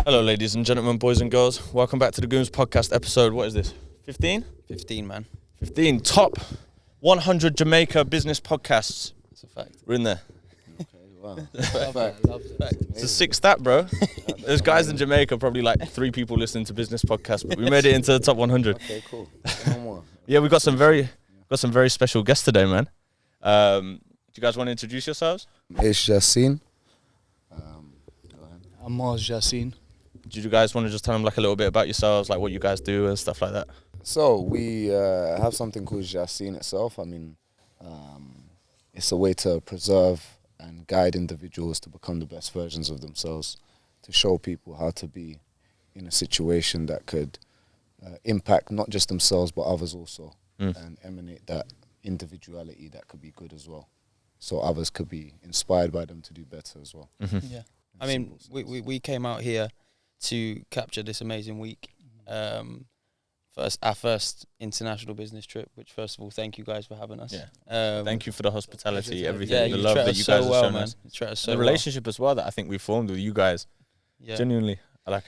Hello, ladies and gentlemen, boys and girls. Welcome back to the Gooms Podcast episode. What is this? 15? 15, man. 15. Top 100 Jamaica business podcasts. That's a fact. We're in there. Okay, wow. Love that. It's a sick stat, bro. There's guys in Jamaica, probably like 3 people listening to business podcasts, but we made it into the top 100. Okay, cool. No more. Yeah, we got some very special guests today, man. Do you guys want to introduce yourselves? Ace Jaceen. Go ahead. I'm Marz Jaceen. Do you guys want to just tell them like a little bit about yourselves, like what you guys do and stuff like that? So we have something called Jaceen itself. I mean, it's a way to preserve and guide individuals to become the best versions of themselves, to show people how to be in a situation that could impact not just themselves but others also, and emanate that individuality that could be good as well, so others could be inspired by them to do better as well. Mm-hmm. Yeah. I mean, we came out here to capture this amazing week. Our first international business trip, which first of all, thank you guys for having us. Yeah. Thank you for the hospitality, everything, yeah, the love that you guys have shown us. The The relationship as well that I think we formed with you guys. Yeah. Genuinely, I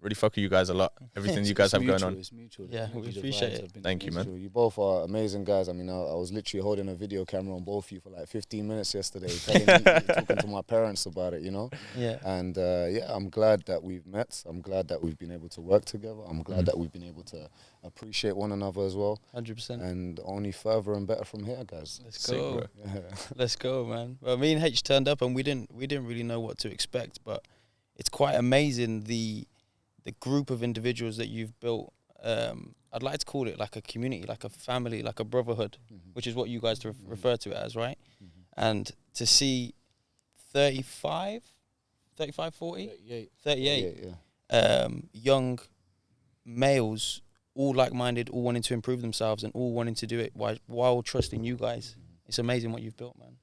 really fuck with you guys a lot. Everything you guys have going on. It's mutual. Yeah, we appreciate it. Thank you, man. You both are amazing guys. I mean, I was literally holding a video camera on both of you for like 15 minutes yesterday, talking to my parents about it, you know? Yeah. And I'm glad that we've met. I'm glad that we've been able to work together. I'm glad that we've been able to appreciate one another as well. 100%. And only further and better from here, guys. Let's go. Sick, Yeah. Let's go, man. Well, me and H turned up and we didn't really know what to expect, but it's quite amazing the group of individuals that you've built. I'd like to call it like a community, like a family, like a brotherhood, which is what you guys refer to it as, right? And to see 35, 40, 38 young males, all like-minded, all wanting to improve themselves and all wanting to do it while trusting you guys. It's amazing what you've built, man.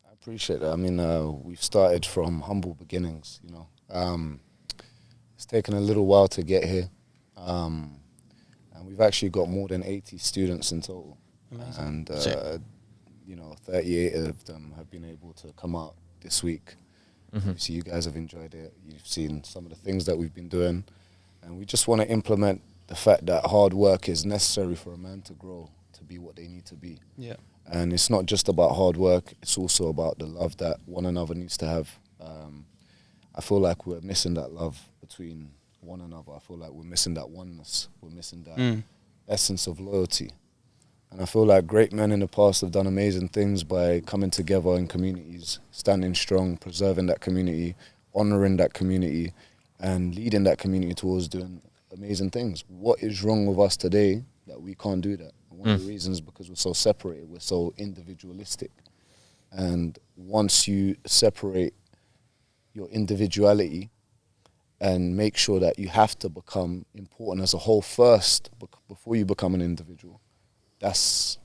I appreciate that. I mean, we've started from humble beginnings, you know. It's taken a little while to get here, and we've actually got more than 80 students in total. Amazing. And 38 of them have been able to come out this week. Obviously, you guys have enjoyed it. You've seen some of the things that we've been doing, and we just want to implement the fact that hard work is necessary for a man to grow to be what they need to be. Yeah. And it's not just about hard work, it's also about the love that one another needs to have. I feel like we're missing that love between one another. I feel like we're missing that oneness. We're missing that essence of loyalty. And I feel like great men in the past have done amazing things by coming together in communities, standing strong, preserving that community, honouring that community, and leading that community towards doing amazing things. What is wrong with us today that we can't do that? And one of the reasons is because we're so separated, we're so individualistic. And once you separate your individuality and make sure that you have to become important as a whole first before you become an individual, that's,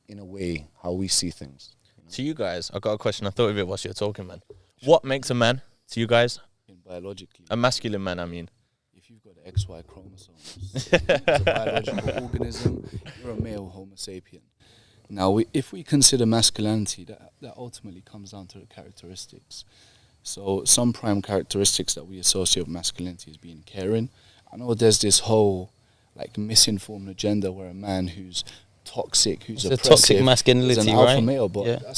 in a way, how we see things. You know? To you guys, I got a question. I thought of it whilst you were talking, man. What makes a man, to you guys, Biologically, a masculine man, I mean? If you've got the XY chromosomes, it's a biological organism, you're a male Homo sapien. Now, if we consider masculinity, that ultimately comes down to the characteristics. So some prime characteristics that we associate with masculinity is being caring. I know there's this whole like misinformed agenda where a man who's toxic, who's It's oppressive, a toxic masculinity, is an alpha right? male, but Yeah.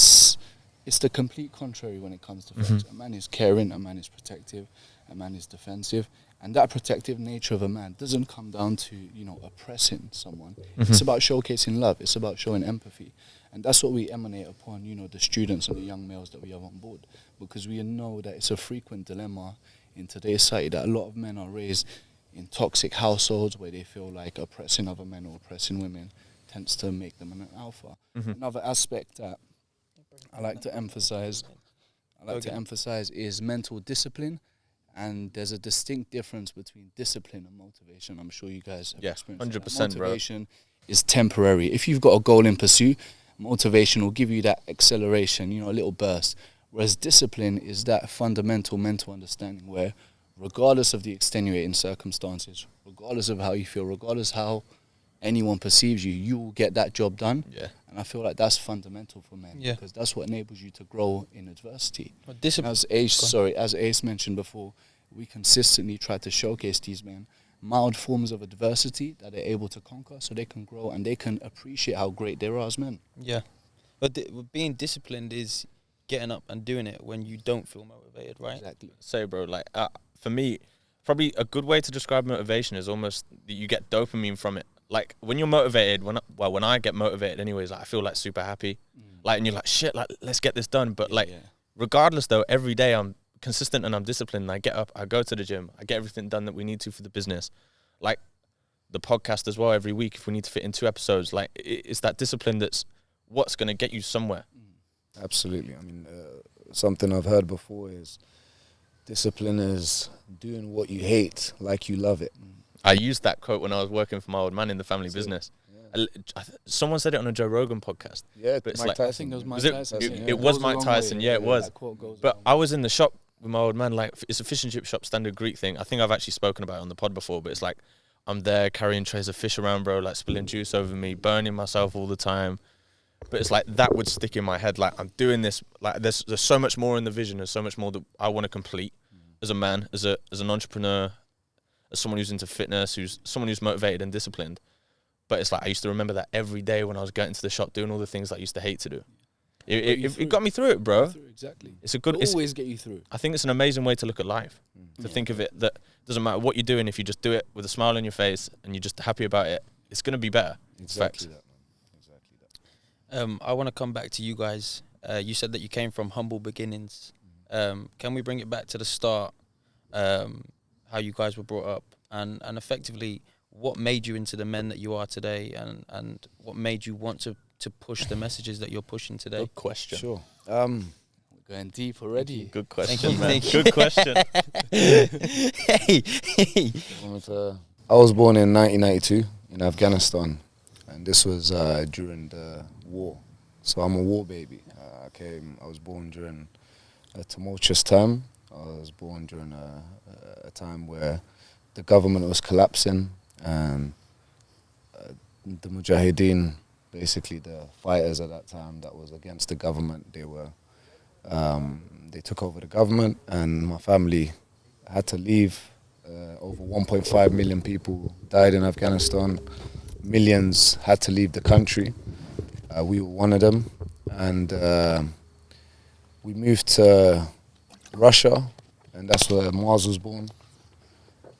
it's the complete contrary when it comes to facts. A man is caring, a man is protective, a man is defensive, and that protective nature of a man doesn't come down to, oppressing someone. It's about showcasing love. It's about showing empathy. And that's what we emanate upon, the students and the young males that we have on board, because we know that it's a frequent dilemma in today's society that a lot of men are raised in toxic households where they feel like oppressing other men or oppressing women tends to make them an alpha. Another aspect that I like to emphasize is mental discipline. And there's a distinct difference between discipline and motivation. I'm sure you guys have experienced 100%, that. Motivation is temporary. If you've got a goal in pursuit, motivation will give you that acceleration, a little burst. Whereas discipline is that fundamental mental understanding where regardless of the extenuating circumstances, regardless of how you feel, regardless how anyone perceives you, you will get that job done. Yeah. And I feel like that's fundamental for men because that's what enables you to grow in adversity. As As Ace mentioned before, we consistently try to showcase these men mild forms of adversity that they're able to conquer so they can grow and they can appreciate how great they are as men. Yeah. But being disciplined is getting up and doing it when you don't feel motivated, right? Exactly. Say, bro, like for me, probably a good way to describe motivation is almost that you get dopamine from it. Like when you're motivated, when I get motivated anyways, like I feel like super happy. Like, and you're like, shit, like let's get this done. But regardless though, every day I'm consistent and I'm disciplined. And I get up, I go to the gym, I get everything done that we need to for the business. Like the podcast as well, every week if we need to fit in 2 episodes, like it's that discipline that's what's going to get you somewhere. Absolutely. I mean, something I've heard before is discipline is doing what you hate like you love it. I used that quote when I was working for my old man in the family business. Someone said it on a Joe Rogan podcast. Yeah, but it's Mike like, Tyson. I think it was Mike Was it- Tyson. it was Mike Tyson, yeah, it was. That quote goes a But long I way. was in the shop with my old man, like it's a fish and chip shop, standard Greek thing. I think I've actually spoken about it on the pod before, but it's like I'm there carrying trays of fish around, bro, like spilling juice over me, burning myself all the time. But it's like that would stick in my head, like I'm doing this, like there's so much more in the vision, there's so much more that I want to complete as a man, as an entrepreneur, as someone who's into fitness, who's someone who's motivated and disciplined. But it's like I used to remember that every day when I was going to the shop doing all the things that I used to hate to do. It got me through it, bro. Exactly. It's a good. It'll always get you through. I think it's an amazing way to look at life. To think of it that doesn't matter what you're doing, if you just do it with a smile on your face and you're just happy about it, it's gonna be better. Exactly that, man. Exactly that. I want to come back to you guys. You said that you came from humble beginnings. Can we bring it back to the start? How you guys were brought up and effectively what made you into the men that you are today and what made you want to push the messages that you're pushing today? Good question. Sure. We're going deep already. Good question, you, man. thank you. Good question. Hey. I was born in 1992 in Afghanistan, and this was during the war. So I'm a war baby. I was born during a tumultuous time. I was born during a time where the government was collapsing, and the Mujahideen, basically the fighters at that time that was against the government, they took over the government, and my family had to leave. Over 1.5 million people died in Afghanistan. Millions had to leave the country. We were one of them, and we moved to Russia, and that's where Marz was born.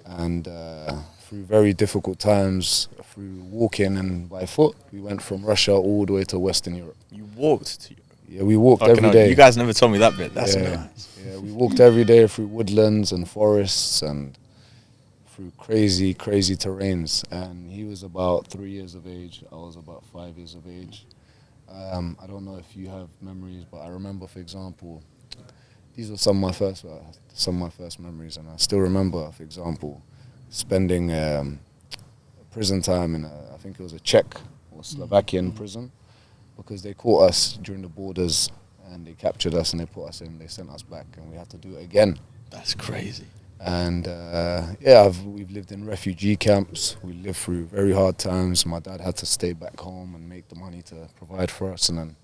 And through very difficult times, through walking and by foot, we went from Russia all the way to Western Europe. You walked to Europe. Yeah, we walked every day. You guys never told me that bit. That's nice. Yeah, we walked every day through woodlands and forests and through crazy, crazy terrains. And he was about 3 years of age. I was about 5 years of age. I don't know if you have memories, but I remember, for example, these were some of my first memories, and I still remember, for example, spending prison time in I think it was a Czech or Slovakian prison, because they caught us during the borders and they captured us and they put us in. They sent us back, and we had to do it again. That's crazy. And we've lived in refugee camps. We lived through very hard times. My dad had to stay back home and make the money to provide for us. And then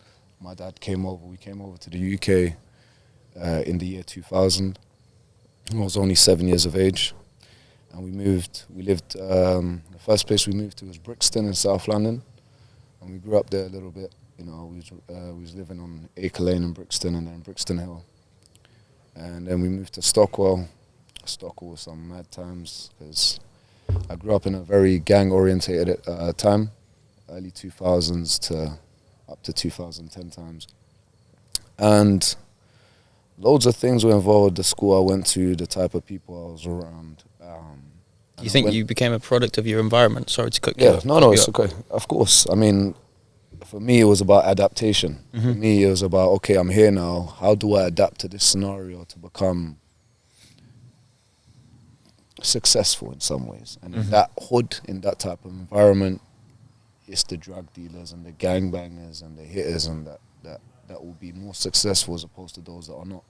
my dad came over. We came over to the UK in the year 2000. I was only 7 years of age. And we moved. We lived. The first place we moved to was Brixton in South London. And we grew up there a little bit. You know, we was living on Acre Lane in Brixton and then Brixton Hill. And then we moved to Stockwell. Stockwell was some mad times because I grew up in a very gang-orientated time, early 2000s to up to 2010 times. And loads of things were involved. The school I went to, the type of people I was around. You think you became a product of your environment? Sorry to cut you off. No, it's okay. Of course. I mean, for me, it was about adaptation. Mm-hmm. For me, it was about, okay, I'm here now. How do I adapt to this scenario to become successful in some ways? And in that hood, in that type of environment, it's the drug dealers and the gangbangers and the hitters and that will be more successful as opposed to those that are not.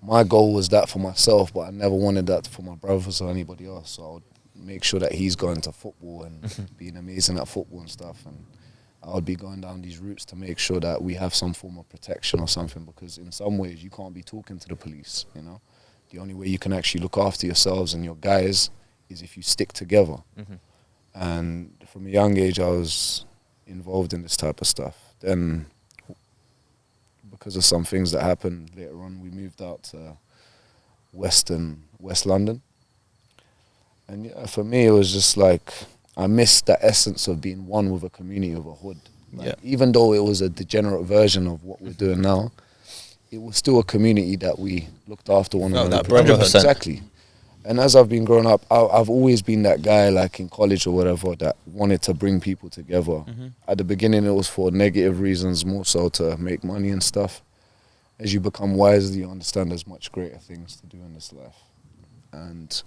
My goal was that for myself, but I never wanted that for my brothers or anybody else. So I would make sure that he's going to football and being amazing at football and stuff. And I would be going down these routes to make sure that we have some form of protection or something, because in some ways you can't be talking to the police, you know. the only way you can actually look after yourselves and your guys is if you stick together. And from a young age, I was involved in this type of stuff. Then, because of some things that happened later on, we moved out to West London. And yeah, for me, it was just like, I missed the essence of being one with a community of a hood. Like, even though it was a degenerate version of what we're doing now, it was still a community that we looked after one another. 100%. Exactly. And as I've been growing up, I've always been that guy, like in college or whatever, that wanted to bring people together. At the beginning, it was for negative reasons, more so to make money and stuff. As you become wiser, you understand there's much greater things to do in this life. And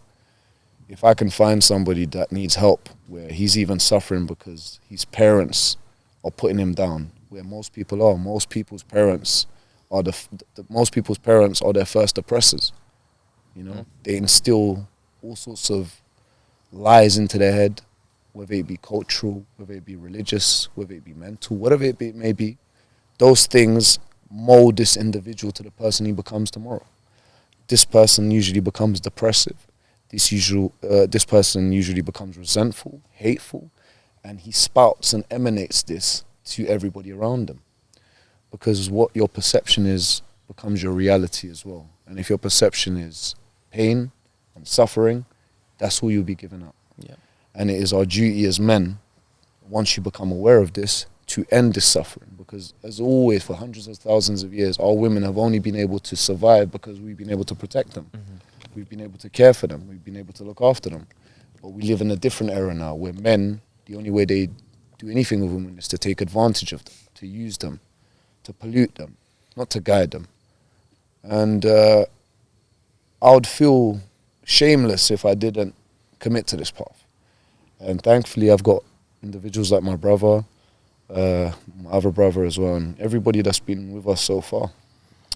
if I can find somebody that needs help, where he's even suffering because his parents are putting him down, where most people are, most people's parents are their first oppressors. You know, they instill all sorts of lies into their head, whether it be cultural, whether it be religious, whether it be mental, whatever it may be. Those things mold this individual to the person he becomes tomorrow. This person usually becomes depressive. This person usually becomes resentful, hateful, and he spouts and emanates this to everybody around them. Because what your perception is becomes your reality as well. And if your perception is pain and suffering, that's all you'll be giving up. And it is our duty as men, once you become aware of this, to end this suffering. Because as always, for hundreds of thousands of years, our women have only been able to survive because we've been able to protect them. We've been able to care for them. We've been able to look after them. But we live in a different era now, where men, the only way they do anything with women is to take advantage of them, to use them, to pollute them, not to guide them. And I would feel shameless if I didn't commit to this path. And thankfully, I've got individuals like my brother, my other brother as well, and everybody that's been with us so far.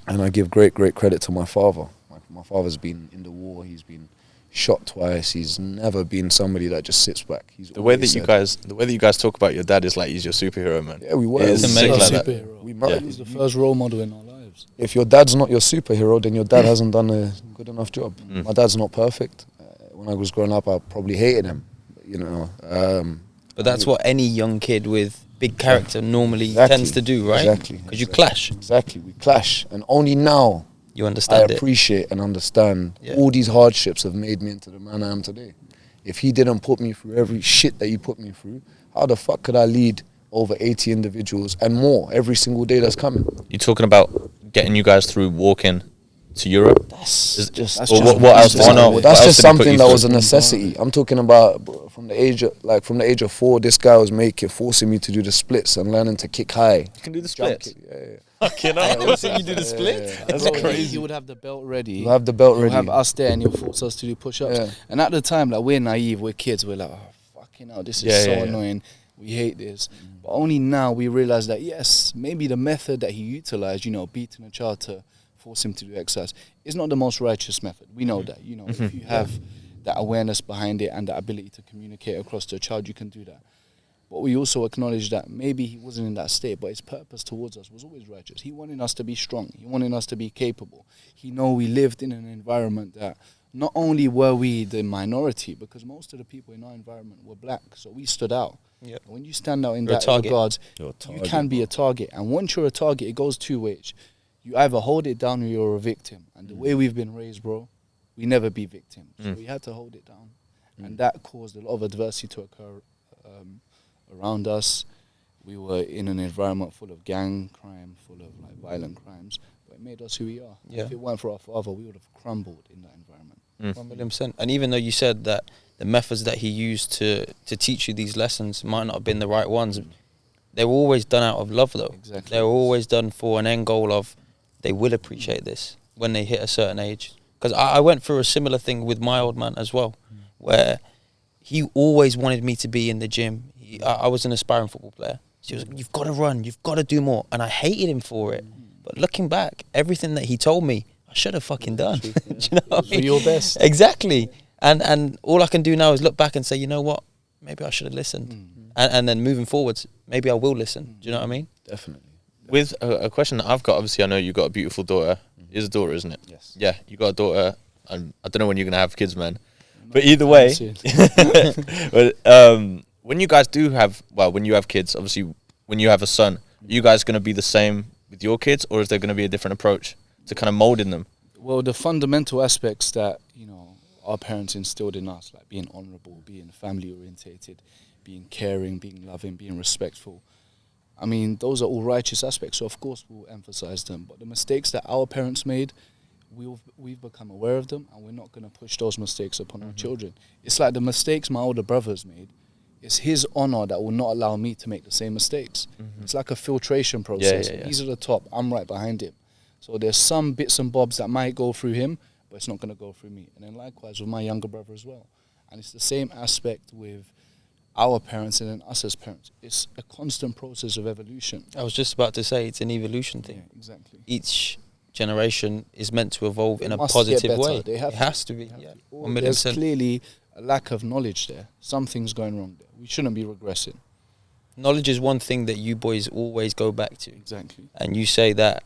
And I give great credit to my father. My father's been in the war. He's been shot twice. He's never been somebody that just sits back. The way that you guys talk about your dad is like he's your superhero, man. Yeah, we were. It's amazing. Like Superhero. He's the first role model in our lives. If your dad's not your superhero, then your dad hasn't done a good enough job. My dad's not perfect. When I was growing up, I probably hated him. You know. But that's what any young kid with big character normally tends to do, right? Exactly. Because you clash. Exactly. We clash, and only now you understand I appreciate and understand all these hardships have made me into the man I am today. If he didn't put me through every shit that he put me through, how the fuck could I lead over 80 individuals and more every single day that's coming? You're talking about getting you guys through walking to Europe? That's just something that was a necessity. I'm talking about from the age of 4, this guy was forcing me to do the splits and learning to kick high. You can do the splits? Yeah. Fucking hell. So you do the splits? Yeah. That's crazy. He would have the belt ready. He'll have the belt ready. He'll have us there and he'll force us to do push-ups. Yeah. And at the time, like, we're naive, we're kids, we're like, oh, fucking hell, this is so annoying. We hate this. But only now we realize that, yes, maybe the method that he utilized, beating a child to force him to do exercise, is not the most righteous method. We know that, if you have that awareness behind it and that ability to communicate across to a child, you can do that. But we also acknowledge that maybe he wasn't in that state, but his purpose towards us was always righteous. He wanted us to be strong. He wanted us to be capable. He knew we lived in an environment that not only were we the minority, because most of the people in our environment were black, so we stood out. Yep. When you stand out in that regards, you can be a target. And once you're a target, it goes two ways. You either hold it down or you're a victim. And the way we've been raised, bro, we never be victims. So we had to hold it down. And that caused a lot of adversity to occur around us. We were in an environment full of gang crime, full of violent crimes, but it made us who we are. If it weren't for our father, we would have crumbled in that environment. 1,000,000%. And even though you said that the methods that he used to teach you these lessons might not have been the right ones, they were always done out of love, though. Exactly. They were always done for an end goal of they will appreciate this when they hit a certain age. Because I went through a similar thing with my old man as well, where he always wanted me to be in the gym. I was an aspiring football player. So he was like, you've got to run, you've got to do more. And I hated him for it. But looking back, everything that he told me, I should have fucking done. Do you know what I mean? For your best. Exactly. And all I can do now is look back and say, you know what? Maybe I should have listened. And then moving forwards, maybe I will listen. Do you know what I mean? Definitely. With a question that I've got, obviously I know you've got a beautiful daughter. It's a daughter, isn't it? Yes. Yeah, you got a daughter. I don't know when you're gonna have kids, man. But either way, when you guys do have, when you have kids, obviously, when you have a son, are you guys gonna be the same with your kids, or is there gonna be a different approach to kind of molding them? Well, the fundamental aspects that, you know, our parents instilled in us, like being honourable, being family orientated, being caring, being loving, being respectful. I mean, those are all righteous aspects, so of course we'll emphasise them. But the mistakes that our parents made, we've become aware of them, and we're not going to push those mistakes upon our children. It's like the mistakes my older brother's made. It's his honour that will not allow me to make the same mistakes. It's like a filtration process. He's at the top, I'm right behind him. So there's some bits and bobs that might go through him, but it's not going to go through me. And then likewise with my younger brother as well. And it's the same aspect with our parents and then us as parents. It's a constant process of evolution. I was just about to say it's an evolution thing. Yeah, exactly. Each generation is meant to evolve in a must positive get better. way. They have It has to be. They Yeah. have to. 1 million There's percent. clearly a lack of knowledge there. Something's going wrong there. We shouldn't be regressing. Knowledge is one thing that you boys always go back to. Exactly. And you say that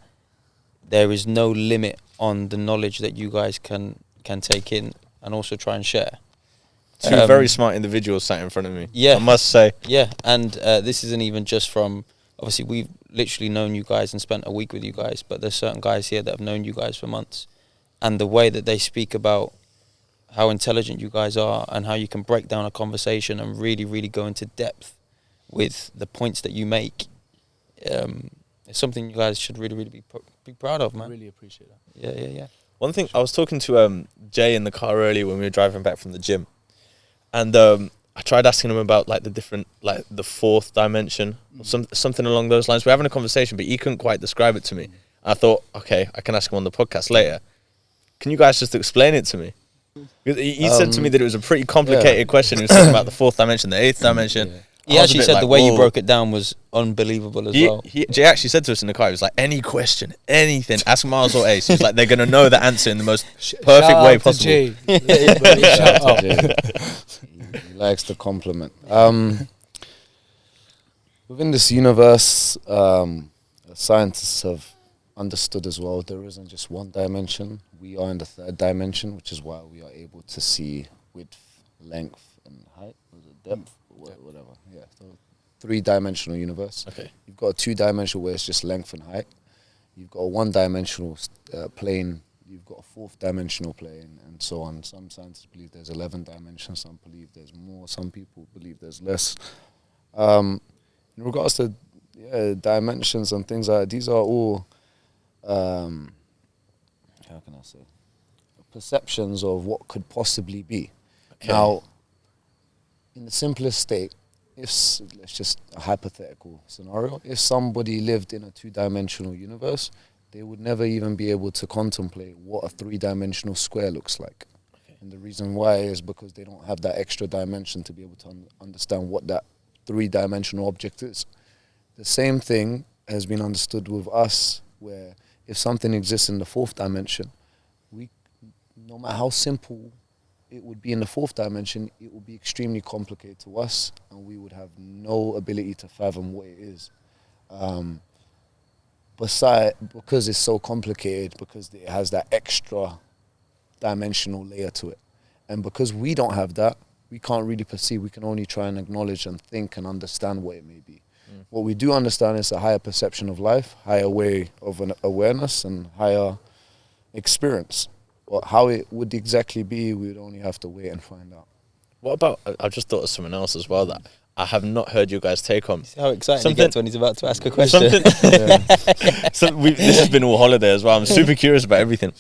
there is no limit on the knowledge that you guys can take in and also try and share. Two very smart individuals sat in front of me. Yeah. I must say. Yeah, and this isn't even just from, obviously we've literally known you guys and spent a week with you guys, but there's certain guys here that have known you guys for months. And the way that they speak about how intelligent you guys are and how you can break down a conversation and really, really go into depth with the points that you make, it's something you guys should really, really be proud of, man. I really appreciate that. Yeah. One thing, I was talking to Jay in the car earlier when we were driving back from the gym, and I tried asking him about like the different, like the fourth dimension, or something along those lines. We're having a conversation, but he couldn't quite describe it to me. I thought, okay, I can ask him on the podcast later. Can you guys just explain it to me? Because he said to me that it was a pretty complicated question. He was talking about the fourth dimension, the eighth dimension. Yeah. He actually said the way you broke it down was unbelievable as well. Jay actually said to us in the car, he was like, any question, anything, ask Marz or Ace. He's like, they're going to know the answer in the most perfect way possible. Shout out to Jay. He likes the compliment. Within this universe, scientists have understood as well, there isn't just one dimension. We are in the third dimension, which is why we are able to see width, length, and height. Was it depth? Whatever. Yeah. So 3-dimensional universe. Okay. You've got a 2-dimensional where it's just length and height. You've got a 1-dimensional plane. You've got a 4th-dimensional plane, and so on. Some scientists believe there's 11 dimensions. Some believe there's more. Some people believe there's less. In regards to dimensions and things like that, these are all how can I say, perceptions of what could possibly be. Okay. Now, in the simplest state, let's just a hypothetical scenario, if somebody lived in a 2-dimensional universe, they would never even be able to contemplate what a 3-dimensional square looks like. Okay. And the reason why is because they don't have that extra dimension to be able to understand what that 3-dimensional object is. The same thing has been understood with us, where if something exists in the 4th dimension, no matter how simple it would be in the 4th dimension, it would be extremely complicated to us, and we would have no ability to fathom what it is. Because it's so complicated, because it has that extra dimensional layer to it. And because we don't have that, we can't really perceive, we can only try and acknowledge and think and understand what it may be. What we do understand is a higher perception of life, higher way of an awareness, and higher experience. But how it would exactly be, we would only have to wait and find out. What about, I just thought of something else as well that I have not heard you guys take on. See how excited he gets when he's about to ask a question. This has been all holiday as well. I'm super curious about everything.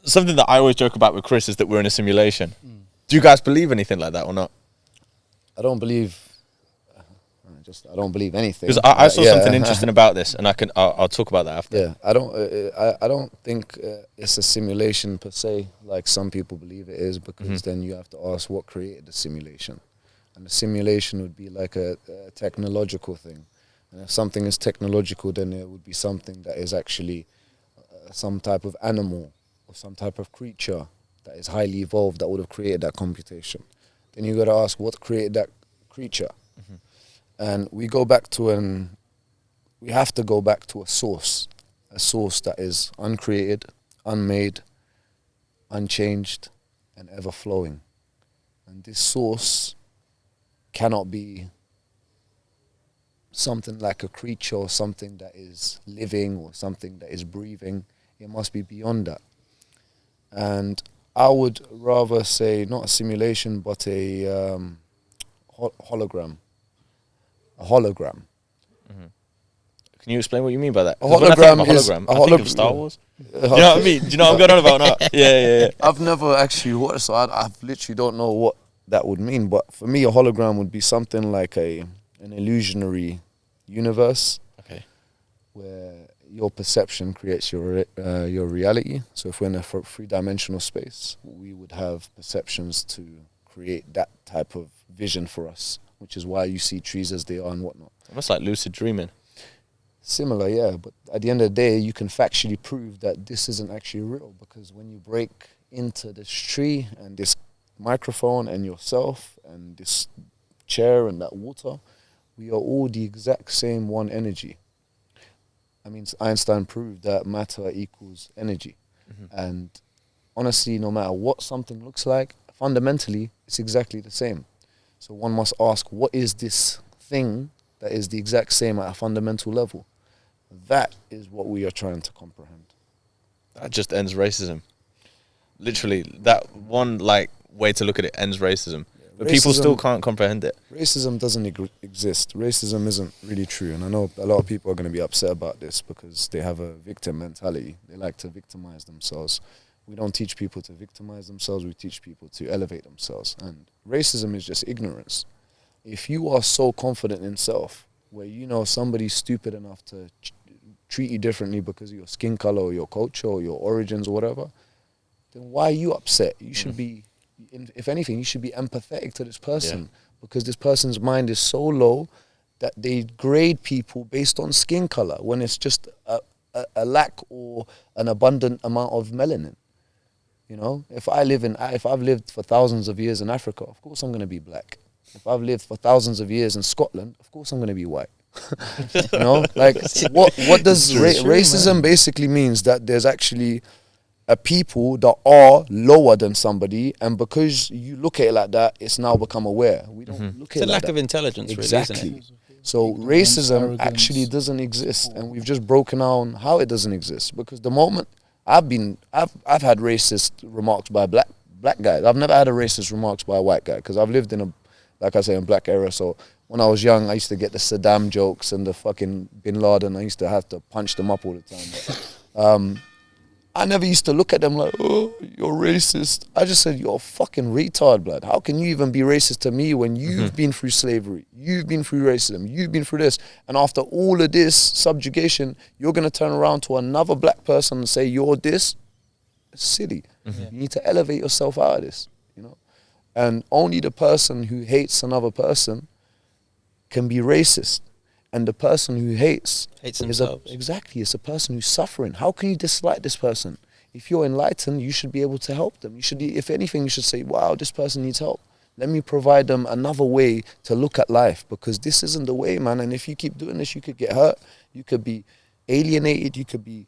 Something that I always joke about with Chris is that we're in a simulation. Do you guys believe anything like that or not? I don't believe anything. Because I saw something interesting about this, and I'll talk about that after. Yeah, I don't think it's a simulation per se, like some people believe it is, because then you have to ask what created the simulation, and the simulation would be like a technological thing, and if something is technological, then it would be something that is actually some type of animal or some type of creature that is highly evolved that would have created that computation. Then you got to ask what created that creature. And we have to go back to a source that is uncreated, unmade, unchanged, and ever flowing. And this source cannot be something like a creature or something that is living or something that is breathing. It must be beyond that. And I would rather say not a simulation, but a hologram. A hologram. Mm-hmm. Can you explain what you mean by that? A 'Cause when I think hologram of a is hologram. a I think of hologram. Star Wars. Do you know what I mean? Do you know what I'm going on about now? Yeah. I've never actually watched, so I literally don't know what that would mean. But for me, a hologram would be something like an illusionary universe, Okay. where your perception creates your reality. So if we're in a three-dimensional space, we would have perceptions to create that type of vision for us, which is why you see trees as they are and whatnot. Almost like lucid dreaming. Similar, yeah, but at the end of the day, you can factually prove that this isn't actually real, because when you break into this tree and this microphone and yourself and this chair and that water, we are all the exact same one energy. I mean, Einstein proved that matter equals energy. Mm-hmm. And honestly, no matter what something looks like, fundamentally, it's exactly the same. So one must ask, what is this thing that is the exact same at a fundamental level? That is what we are trying to comprehend. That just ends racism. Literally, that one way to look at it ends racism. But people still can't comprehend it. Racism doesn't exist. Racism isn't really true. And I know a lot of people are going to be upset about this because they have a victim mentality. They like to victimize themselves. We don't teach people to victimize themselves. We teach people to elevate themselves. And racism is just ignorance. If you are so confident in self, where you know somebody's stupid enough to treat you differently because of your skin color or your culture or your origins or whatever, then why are you upset? You should be, if anything, you should be empathetic to this person, because this person's mind is so low that they grade people based on skin color when it's just a lack or an abundant amount of melanin. You know, if I've lived for thousands of years in Africa, of course I'm going to be black. If I've lived for thousands of years in Scotland, of course I'm going to be white. You know, like what does racism basically means? That there's actually a people that are lower than somebody, and because you look at it like that, it's now become aware. We don't look at it like that. It's a lack of intelligence, Exactly. really, isn't it? So racism actually doesn't exist, and we've just broken down how it doesn't exist. Because the moment I've had racist remarks by black guys. I've never had a racist remarks by a white guy, because I've lived in a, like I say, in black era. So when I was young, I used to get the Saddam jokes and the fucking Bin Laden. I used to have to punch them up all the time. But, I never used to look at them like, oh, you're racist. I just said, you're a fucking retard, blood. How can you even be racist to me when you've been through slavery? You've been through racism. You've been through this. And after all of this subjugation, you're going to turn around to another black person and say, you're this? It's silly. You need to elevate yourself out of this, you know? And only the person who hates another person can be racist. And the person who hates themselves. It's a person who's suffering. How can you dislike this person? If you're enlightened, you should be able to help them. You should, if anything, you should say, wow, this person needs help. Let me provide them another way to look at life, because this isn't the way, man. And if you keep doing this, you could get hurt. You could be alienated. You could be,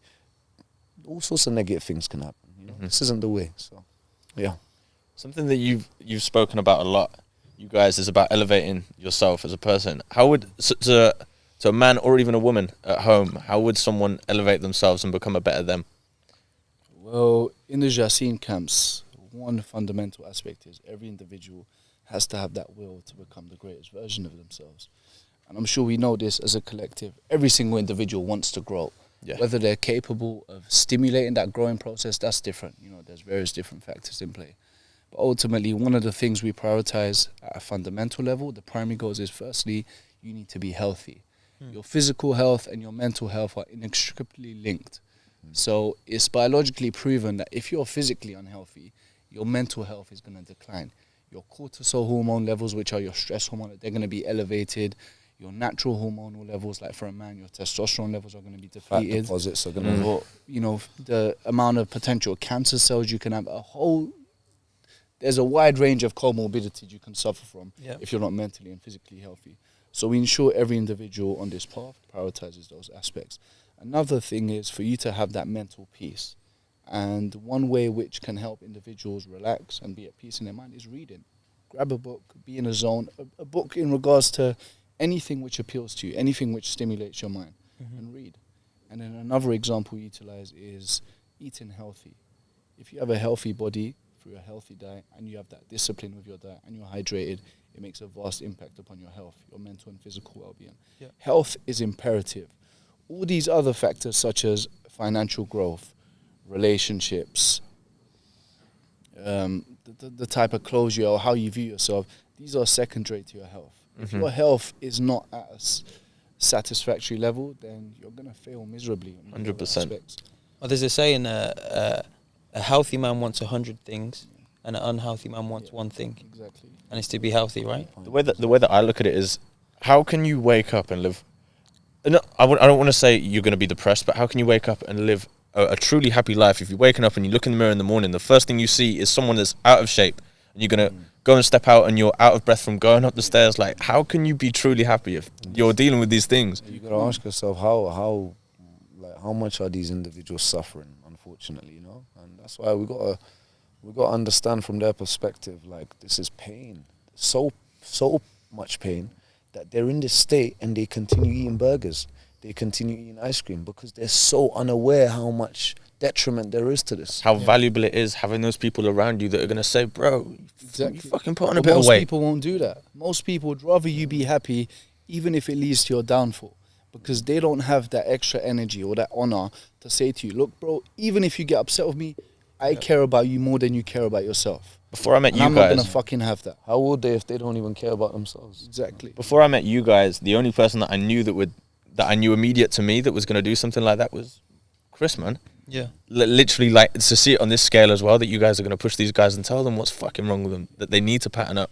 all sorts of negative things can happen. You know? This isn't the way. So, yeah. Something that you've spoken about a lot, you guys, is about elevating yourself as a person. How would to a man or even a woman at home, how would someone elevate themselves and become a better them? Well, in the Jaceen camps, one fundamental aspect is every individual has to have that will to become the greatest version of themselves. And I'm sure we know this as a collective. Every single individual wants to grow. Yeah. Whether they're capable of stimulating that growing process, that's different. You know, there's various different factors in play. But ultimately, one of the things we prioritize at a fundamental level, the primary goals is, firstly, you need to be healthy. Your physical health and your mental health are inextricably linked. So it's biologically proven that if you're physically unhealthy, your mental health is going to decline. Your cortisol hormone levels, which are your stress hormone, they're going to be elevated. Your natural hormonal levels, like for a man, your testosterone levels are going to be depleted. Fat deposits are going to... You know, the amount of potential cancer cells you can have, there's a wide range of comorbidities you can suffer from if you're not mentally and physically healthy. So we ensure every individual on this path prioritizes those aspects. Another thing is for you to have that mental peace. And one way which can help individuals relax and be at peace in their mind is reading. Grab a book, be in a zone, a book in regards to anything which appeals to you, anything which stimulates your mind, and read. And then another example utilize is eating healthy. If you have a healthy body through a healthy diet and you have that discipline with your diet and you're hydrated, it makes a vast impact upon your health, your mental and physical well-being. Yeah. Health is imperative. All these other factors such as financial growth, relationships, the type of clothes you are, how you view yourself, these are secondary to your health. If your health is not at a satisfactory level, then you're going to fail miserably. 100%. Well, there's a saying, a healthy man wants 100 things, and an unhealthy man wants one thing. Exactly. And it's to be healthy, right? The way that I look at it is, how can you wake up and live? No, I don't want to say you're going to be depressed, but how can you wake up and live a truly happy life if you're waking up and you look in the mirror in the morning, the first thing you see is someone that's out of shape, and you're going to go and step out and you're out of breath from going up the stairs? Like, how can you be truly happy if you're dealing with these things? You got to ask yourself how much are these individuals suffering, unfortunately, you know? And that's why we got to understand from their perspective, like, this is pain, so much pain, that they're in this state and they continue eating burgers, they continue eating ice cream, because they're so unaware how much detriment there is to this. How valuable it is having those people around you that are going to say, bro, Exactly. you fucking put on a bit of weight. Most people won't do that. Most people would rather you be happy, even if it leads to your downfall, because they don't have that extra energy or that honor to say to you, look, bro, even if you get upset with me, I care about you more than you care about yourself. Before I met you I'm guys, not going to fucking have that. How would they if they don't even care about themselves? Exactly. before I met you guys, the only person that I knew that I knew immediate to me that was going to do something like that was Chris, man. Yeah. Literally, like, to see it on this scale as well, that you guys are going to push these guys and tell them what's fucking wrong with them, that they need to pattern up.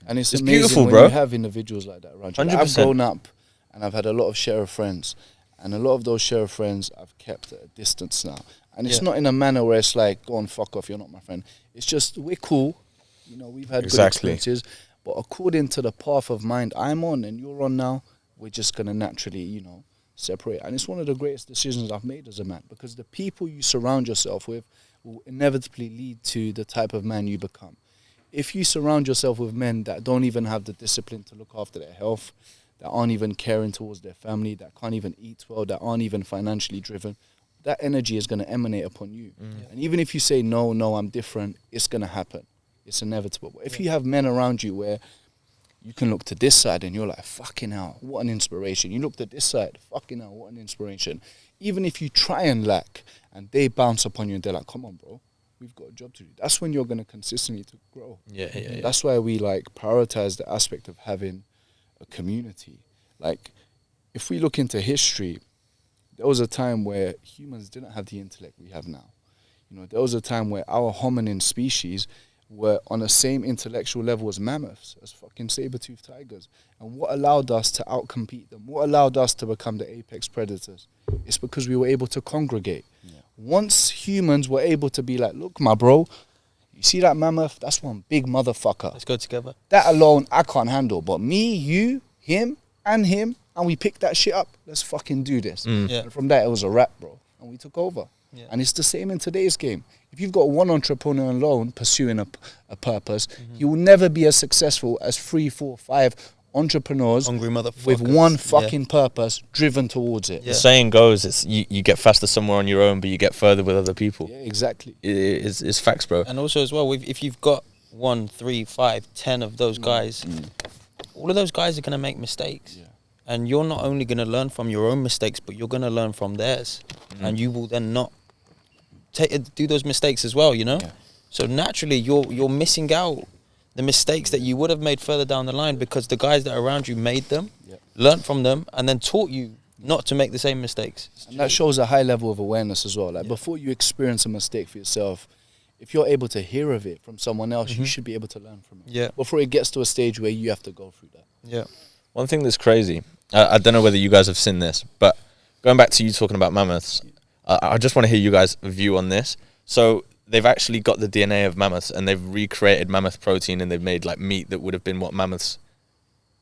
And it's It's amazing beautiful, when bro. you have individuals like that around you. Like, I've 100%. grown up and I've had a lot of share of friends, and a lot of those share of friends I've kept at a distance now. And it's not in a manner where it's like, go on, fuck off, you're not my friend. It's just, we're cool. You know, we've had good experiences. But according to the path of mind I'm on and you're on now, we're just going to naturally, you know, separate. And it's one of the greatest decisions I've made as a man, because the people you surround yourself with will inevitably lead to the type of man you become. If you surround yourself with men that don't even have the discipline to look after their health, that aren't even caring towards their family, that can't even eat well, that aren't even financially driven, that energy is going to emanate upon you. And even if you say, no, I'm different, it's going to happen. It's inevitable. But if you have men around you where you can look to this side and you're like, fucking hell, what an inspiration. You look to this side, fucking hell, what an inspiration. Even if you try and lack and they bounce upon you and they're like, come on, bro, we've got a job to do. That's when you're going to consistently to grow. Yeah. That's why we like prioritize the aspect of having a community. Like, if we look into history, there was a time where humans didn't have the intellect we have now. You know, there was a time where our hominin species were on the same intellectual level as mammoths, as fucking saber-toothed tigers. And what allowed us to outcompete them? What allowed us to become the apex predators? It's because we were able to congregate. Yeah. Once humans were able to be like, look, my bro, you see that mammoth? That's one big motherfucker. Let's go together. That alone, I can't handle. But me, you, him, and we picked that shit up. Let's fucking do this. Yeah. And from that, it was a wrap, bro. And we took over. Yeah. And it's the same in today's game. If you've got one entrepreneur alone pursuing a purpose, he will never be as successful as 3, 4, 5 entrepreneurs Hungry motherfuckers. with one fucking purpose driven towards it. The saying goes, it's you get faster somewhere on your own, but you get further with other people. Yeah, exactly. It's facts, bro. And also as well, if you've got 1, 3, 5, 10 of those guys, all of those guys are going to make mistakes. Yeah. And you're not only going to learn from your own mistakes, but you're going to learn from theirs. And you will then not do those mistakes as well, you know? Yeah. So naturally, you're missing out the mistakes that you would have made further down the line, because the guys that are around you made them, learned from them, and then taught you not to make the same mistakes. And that shows a high level of awareness as well. Like, before you experience a mistake for yourself, if you're able to hear of it from someone else, you should be able to learn from it. Yeah. Before it gets to a stage where you have to go through that. Yeah. One thing that's crazy, I don't know whether you guys have seen this, but going back to you talking about mammoths, I just want to hear you guys' view on this. So they've actually got the DNA of mammoths, and they've recreated mammoth protein, and they've made like meat that would have been what mammoths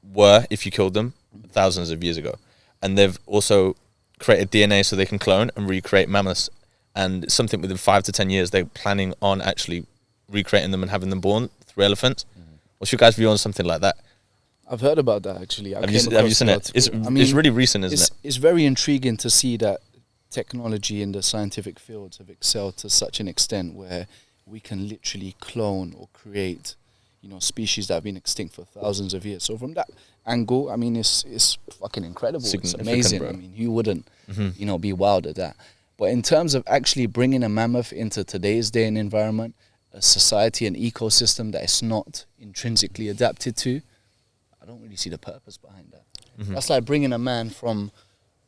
were if you killed them thousands of years ago. And they've also created DNA so they can clone and recreate mammoths and something within 5 to 10 years they're planning on actually recreating them and having them born through elephants. What's your guys' view on something like that? I've heard about that actually. Have you seen it? It's really recent, isn't it? It's very intriguing to see that technology in the scientific fields have excelled to such an extent where we can literally clone or create, species that have been extinct for thousands of years. So from that angle, I mean, it's fucking incredible. It's amazing. Bro. I mean, who wouldn't, be wild at that? But in terms of actually bringing a mammoth into today's day and environment, a society, an ecosystem that is not intrinsically adapted to, I don't really see the purpose behind that. That's like bringing a man from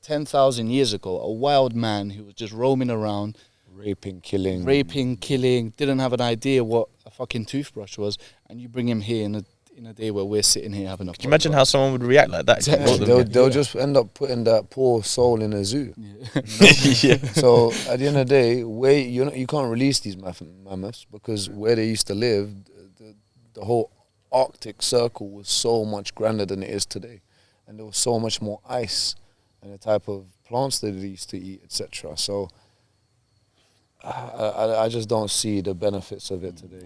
10,000 years ago, a wild man who was just roaming around, Raping, killing, didn't have an idea what a fucking toothbrush was, and you bring him here in a day where we're sitting here having a... Can you imagine how someone would react like that? Exactly. They'll just end up putting that poor soul in a zoo. Yeah. So at the end of the day, you can't release these mammoths because where they used to live, the whole Arctic Circle was so much grander than it is today, and there was so much more ice and the type of plants that they used to eat, etc. So I just don't see the benefits of it today.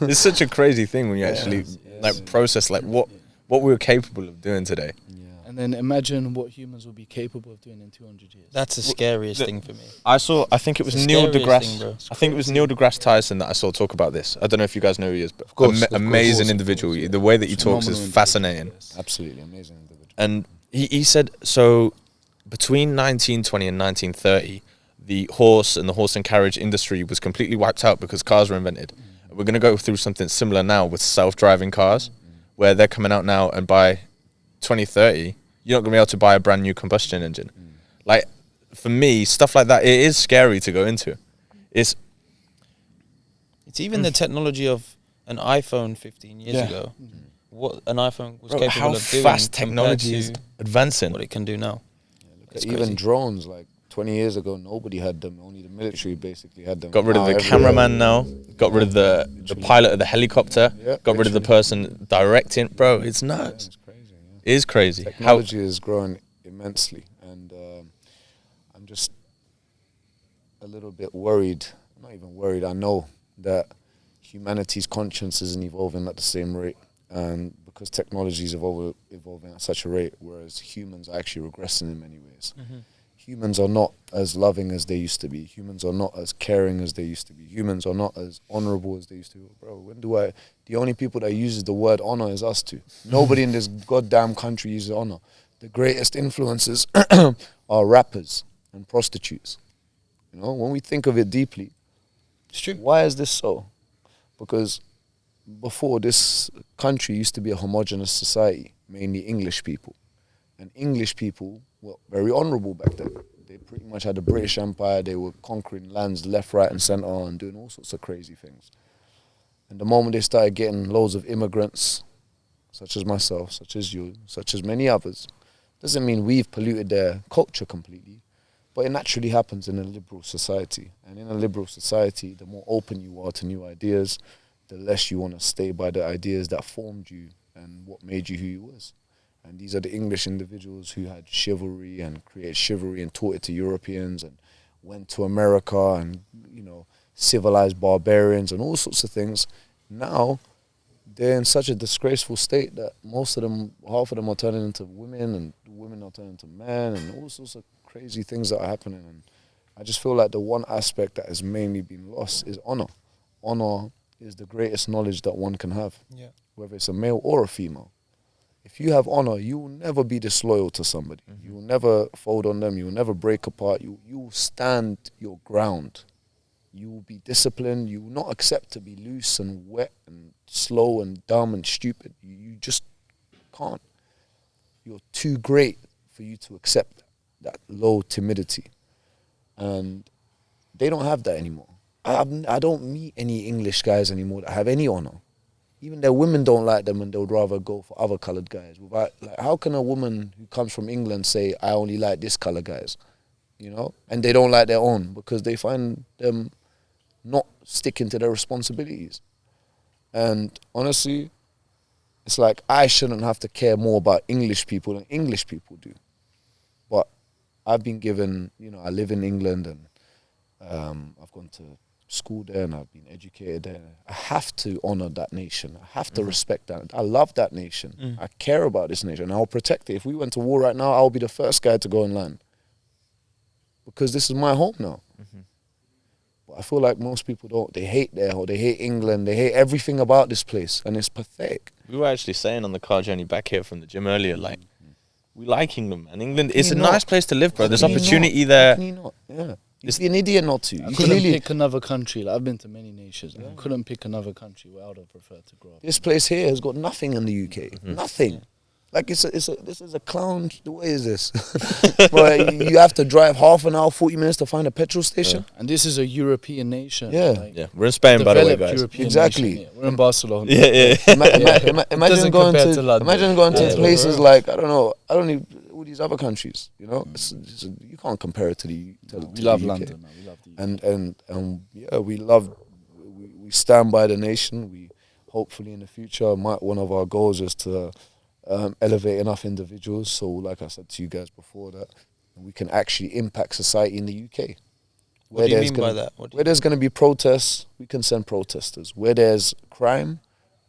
It's such a crazy thing when you actually process what we were capable of doing today. Yeah. And then imagine what humans will be capable of doing in 200 years. That's the scariest thing for me. I think it was It's the Neil scariest deGrasse. thing, bro. I think it was Neil deGrasse Tyson that I saw talk about this. I don't know if you guys know who he is, but amazing individual. The way that he talks is fascinating. Absolutely amazing individual. And he said, so between 1920 and 1930, the horse and carriage industry was completely wiped out because cars were invented. We're going to go through something similar now with self-driving cars, where they're coming out now, and by 2030, you're not going to be able to buy a brand new combustion engine. Like, for me, stuff like that, it is scary to go into. It's even the technology of an iPhone 15 years ago. What an iPhone was capable how of doing fast technology is advancing. what it can do now. It's Even crazy. drones, like 20 years ago, nobody had them. Only the military basically had them. Got rid of Now the everywhere. cameraman now. Got rid of the pilot of the helicopter. Yeah, got rid of the person directing. Bro, it's nuts. It's crazy. Yeah. It is crazy. Technology is growing immensely, and I'm just a little bit worried. Not even worried. I know that humanity's conscience isn't evolving at the same rate, and because technology is evolving at such a rate, whereas humans are actually regressing in many ways. Humans are not as loving as they used to be. Humans are not as caring as they used to be. Humans are not as honorable as they used to be. Bro, the only people that uses the word honor is us two. Nobody in this goddamn country uses honor. The greatest influences are rappers and prostitutes. When we think of it deeply, It's true. why is this so? Because before, this country used to be a homogenous society, mainly English people. And English people were very honourable back then. They pretty much had the British Empire. They were conquering lands left, right and centre and doing all sorts of crazy things. And the moment they started getting loads of immigrants, such as myself, such as you, such as many others, doesn't mean we've polluted their culture completely, but it naturally happens in a liberal society. And in a liberal society, the more open you are to new ideas, the less you want to stay by the ideas that formed you and what made you who you was. And these are the English individuals who had chivalry and created chivalry and taught it to Europeans and went to America and, civilized barbarians and all sorts of things. Now, they're in such a disgraceful state that half of them are turning into women and women are turning into men and all sorts of crazy things that are happening. And I just feel like the one aspect that has mainly been lost is honor. Honor is the greatest knowledge that one can have, whether it's a male or a female. If you have honor, you will never be disloyal to somebody. You will never fold on them. You will never break apart. You will stand your ground. You will be disciplined. You will not accept to be loose and wet and slow and dumb and stupid. You just can't. You're too great for you to accept that low timidity. And they don't have that anymore. I don't meet any English guys anymore that have any honor. Even their women don't like them and they would rather go for other coloured guys. How can a woman who comes from England say, I only like this colour guys? And they don't like their own because they find them not sticking to their responsibilities. And honestly, it's like I shouldn't have to care more about English people than English people do. But I've been given, I live in England and I've gone to school there and I've been educated there. I have to honor that nation. I have to respect that. I love that nation. I care about this nation. I'll protect it. If we went to war right now, I'll be the first guy to go and land, because this is my home now. But I feel like most people don't. They hate there, or they hate England. They hate everything about this place, and it's pathetic. We were actually saying on the car journey back here from the gym earlier, like, we like England, man. England is a nice place to live, bro. There's opportunity there. Can you not? Yeah. You'd be an idiot not to. I couldn't pick another country. Like, I've been to many nations. I couldn't pick another country where I would have preferred to grow up. This place here has got nothing in the UK. Nothing. Like, this is a clown. The way is this? But you have to drive half an hour, 40 minutes to find a petrol station. And this is a European nation. Yeah. Like, We're in Spain, by the way, guys. European Exactly. nation, yeah. We're in Barcelona. Imagine going compare to London. imagine going to places like, I don't know, all these other countries. You know, you can't compare it to the. We love London, man. We love the UK. And yeah, we stand by the nation. We hopefully in the future, one of our goals is to elevate enough individuals. So, like I said to you guys before, that we can actually impact society in the UK. What do you mean by that? Where there's going to be protests, we can send protesters. Where there's crime,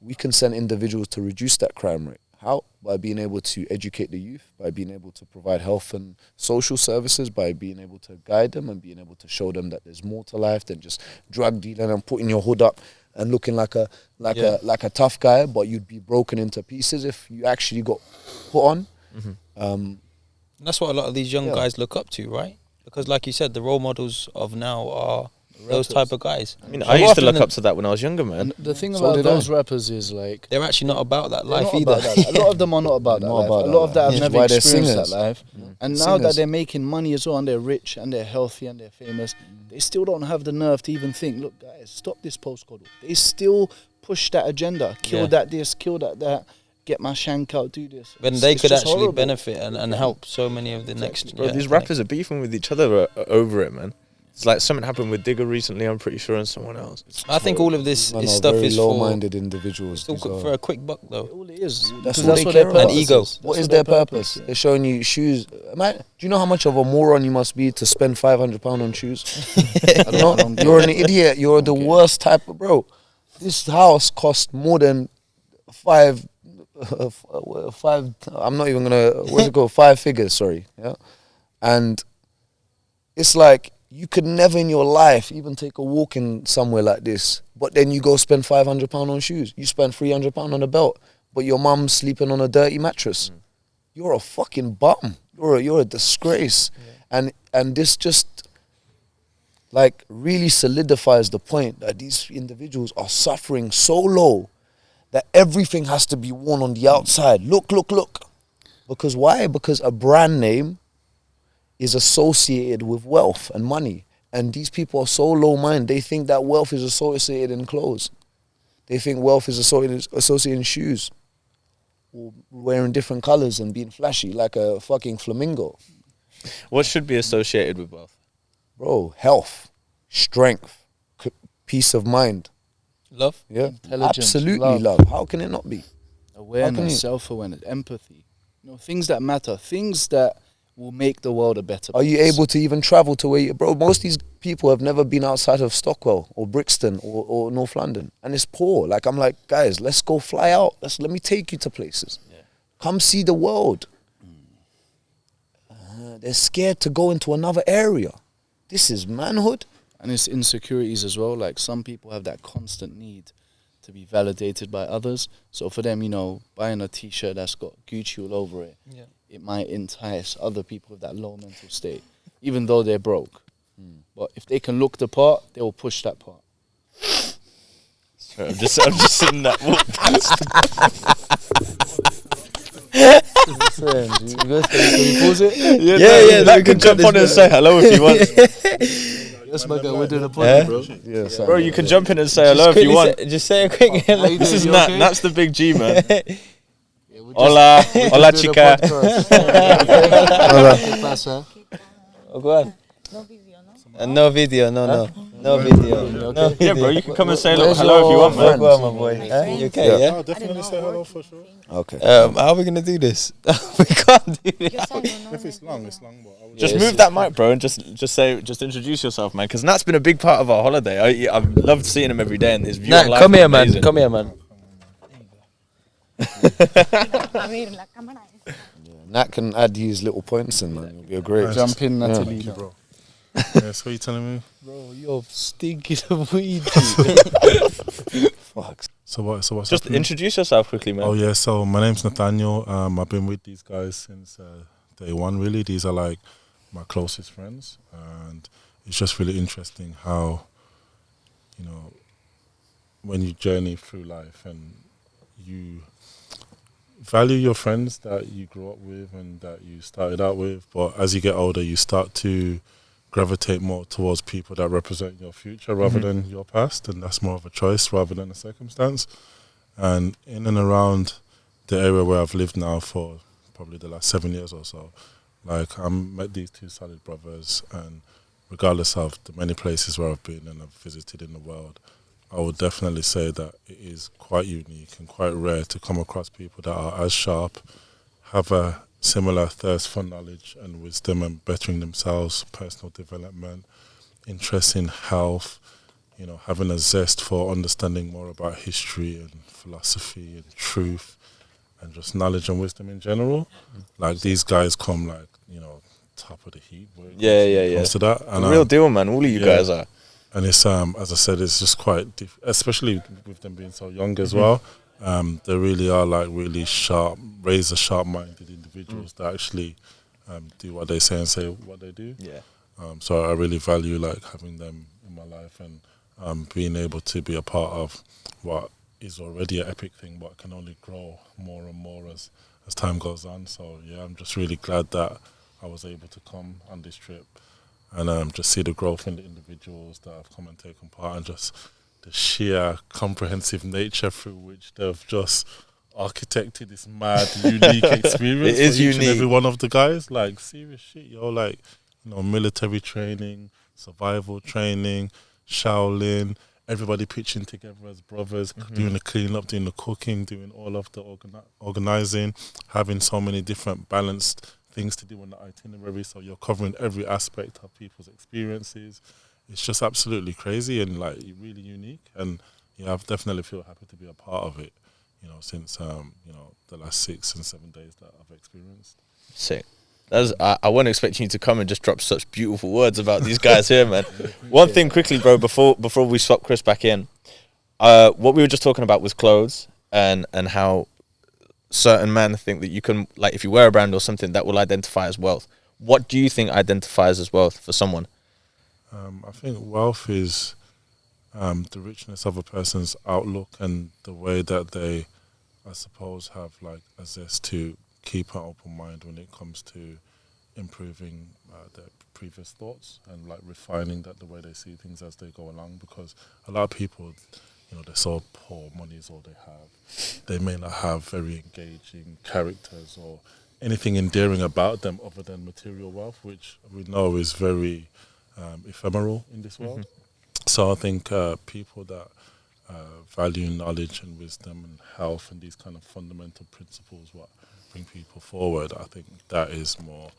we can send individuals to reduce that crime rate. How? By being able to educate the youth, by being able to provide health and social services, by being able to guide them and being able to show them that there's more to life than just drug dealing and putting your hood up and looking like a tough guy, but you'd be broken into pieces if you actually got put on. That's what a lot of these young guys look up to, right? Because, like you said, the role models of now are those type of guys. I mean, I used to look up to that when I was younger, man. And the thing about those rappers is, like, they're actually not about that life either. A lot of them are not about that life. A lot of that have never experienced that life. And now that they're making money as well, and they're rich and they're healthy and they're famous, they still don't have the nerve to even think, look, guys, stop this postcode. They still push that agenda. Kill that this, kill that, get my shank out, do this. When they could actually benefit and help so many of the next... Bro, these rappers are beefing with each other over it, man. It's like something happened with Digger recently, I'm pretty sure, and someone else. I think all of this stuff is for low-minded individuals. For a quick buck, though. All it is. That's what their purpose is. Ego. What is their purpose? They're showing you shoes. Do you know how much of a moron you must be to spend £500 on shoes? You're an idiot. You're the worst type of bro. This house cost more than five. I'm not even gonna. What's it called? 5 figures. Sorry. Yeah, and it's like, you could never in your life even take a walk in somewhere like this, but then you go spend £500 on shoes. You spend £300 on a belt, but your mum's sleeping on a dirty mattress. You're a fucking bum. You're a disgrace. And this just like really solidifies the point that these individuals are suffering so low that everything has to be worn on the outside. Look. Because why? Because a brand name is associated with wealth and money. And these people are so low-minded, they think that wealth is associated in clothes. They think wealth is associated in shoes. Or wearing different colours and being flashy like a fucking flamingo. What should be associated with wealth? Bro, health, strength, peace of mind. Love? Yeah, Intelligence, absolutely love. How can it not be? Awareness, self-awareness, empathy. Things that matter, things that will make the world a better place. Are you able to even travel to where you... Bro, most of these people have never been outside of Stockwell or Brixton or North London. And it's poor. Like, I'm like, guys, let's go fly out. Let me take you to places. Yeah. Come see the world. They're scared to go into another area. This is manhood. And it's insecurities as well. Like, some people have that constant need to be validated by others. So for them, buying a T-shirt that's got Gucci all over it, it might entice other people with that low mental state, even though they're broke. But if they can look the part, they will push that part. Sorry, I'm just sitting that walk past. Can you pause it? Yeah. That can jump on and say hello if you want. Yes, my guy, we're doing a podcast, bro. Yes, bro, you can jump in and say hello if you want. Just say a quick hello. This is Nat. Nat's the big G, man. Hola, chica. Oh, go on. No video, no? No video, no video. No Yeah, bro, video. you can come and say a little Where's hello if you want, your man. Well, my boy. You okay, yeah? I'll definitely say hello for sure. Okay. How are we gonna do this? We can't do this. If it's long, but I would Just Yeah, move that mic, bro, and just introduce yourself, man. Because Nat's been a big part of our holiday. I've loved seeing him every day, and his view on life Come is here, man. amazing. Come here, man. Nat can add his little points in, man. It'll be a great. Jump in, Yeah. Natalie. Thank you, bro. Yeah, so what you telling me? Bro, you're stinking of weed. Fuck. So what's Just happening? introduce yourself quickly, man. Oh yeah, so my name's Nathaniel. I've been with these guys since day one. Really, these are like my closest friends, and it's just really interesting how, you know, when you journey through life and you value your friends that you grew up with and that you started out with, but as you get older, you start to gravitate more towards people that represent your future rather than your past, and that's more of a choice rather than a circumstance. And in and around the area where I've lived now for probably the last 7 years or so, like I met these two solid brothers, and regardless of the many places where I've been and I've visited in the world, I would definitely say that it is quite unique and quite rare to come across people that are as sharp, have a similar thirst for knowledge and wisdom and bettering themselves, personal development, interest in health, you know, having a zest for understanding more about history and philosophy and truth and just knowledge and wisdom in general. Like these guys come like, you know, top of the heap. When it comes to that. And, Real deal, man. All of you guys are. And it's as I said, it's just quite, especially with them being so young as well. They really are like really sharp, razor sharp-minded individuals that actually do what they say and say what they do. Yeah. So I really value like having them in my life and being able to be a part of what is already an epic thing, but can only grow more and more as time goes on. So yeah, I'm just really glad that I was able to come on this trip and just see the growth in the individuals that have come and taken part, and just the sheer comprehensive nature through which they've just architected this mad, unique experience. It is for each unique. and every one of the guys. Like serious shit, yo. Like, you know, military training, survival training, Shaolin. Everybody pitching together as brothers, doing the clean up, doing the cooking, doing all of the organizing, having so many different balanced things to do on the itinerary. So you're covering every aspect of people's experiences. It's just absolutely crazy and like really unique. And yeah, I've definitely feel happy to be a part of it, you know, since you know, the last 6 and 7 days that I've experienced. Sick. I wasn't expecting you to come and just drop such beautiful words about these guys here, man. One thing quickly, bro, before we swap Chris back in, what we were just talking about was clothes and how certain men think that you can, like, if you wear a brand or something, that will identify as wealth. What do you think identifies as wealth for someone? I think wealth is the richness of a person's outlook and the way that they, I suppose, have like a zest to keep an open mind when it comes to improving their previous thoughts and like refining that the way they see things as they go along. Because a lot of people, you know, they're so poor, money is all they have. They may not have very engaging characters or anything endearing about them other than material wealth, which we know is very ephemeral in this world. So I think people that value knowledge and wisdom and health and these kind of fundamental principles, what bring people forward, I think that is more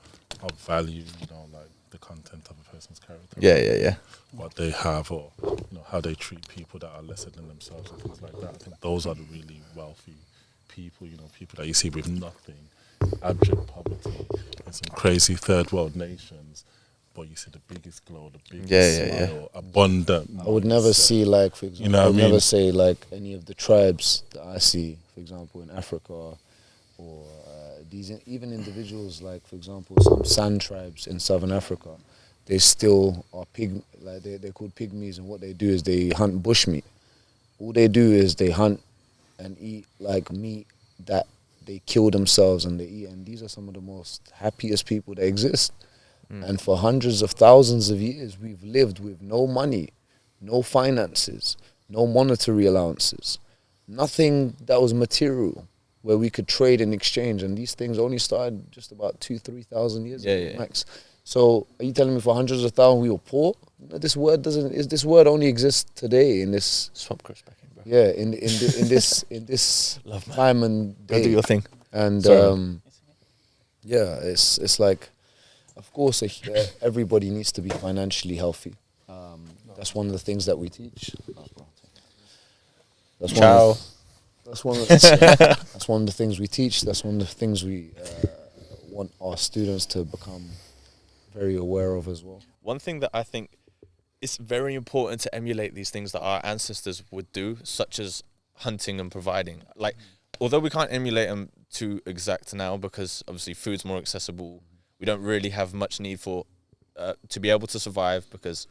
of value, you know, like the content of a person's character. Yeah. What they have, or you know, how they treat people that are lesser than themselves and things like that. I think those are the really wealthy people, you know, people that you see with nothing, abject poverty in some crazy third world nations. But you see the biggest glow, the biggest smile, abundant. I would never see, like, for example, You know what I would I mean? never say, like, any of the tribes that I see, for example, in Africa, or these even individuals, like, for example, some San tribes in Southern Africa, they still are like they're called pygmies, and what they do is they hunt bushmeat. All they do is they hunt and eat, like, meat that they kill themselves and they eat, and these are some of the most happiest people that exist. And for hundreds of thousands of years, we've lived with no money, no finances, no monetary allowances, nothing that was material where we could trade and exchange. And these things only started just about 2,000-3,000 years ago max. So are you telling me for hundreds of thousands we were poor? this word doesn't. This word only exists today in this. Swap Chris back in, bro. Yeah, in this Love, man. time and Go day. do your thing. And Sorry. yeah, it's like, of course, everybody needs to be financially healthy. That's one of the things that we teach. That's Ciao. That's one of the things we teach. That's one of the things we want our students to become very aware of as well. One thing that I think it's very important to emulate these things that our ancestors would do, such as hunting and providing. Like, although we can't emulate them too exact now because obviously food's more accessible, we don't really have much need for to be able to survive because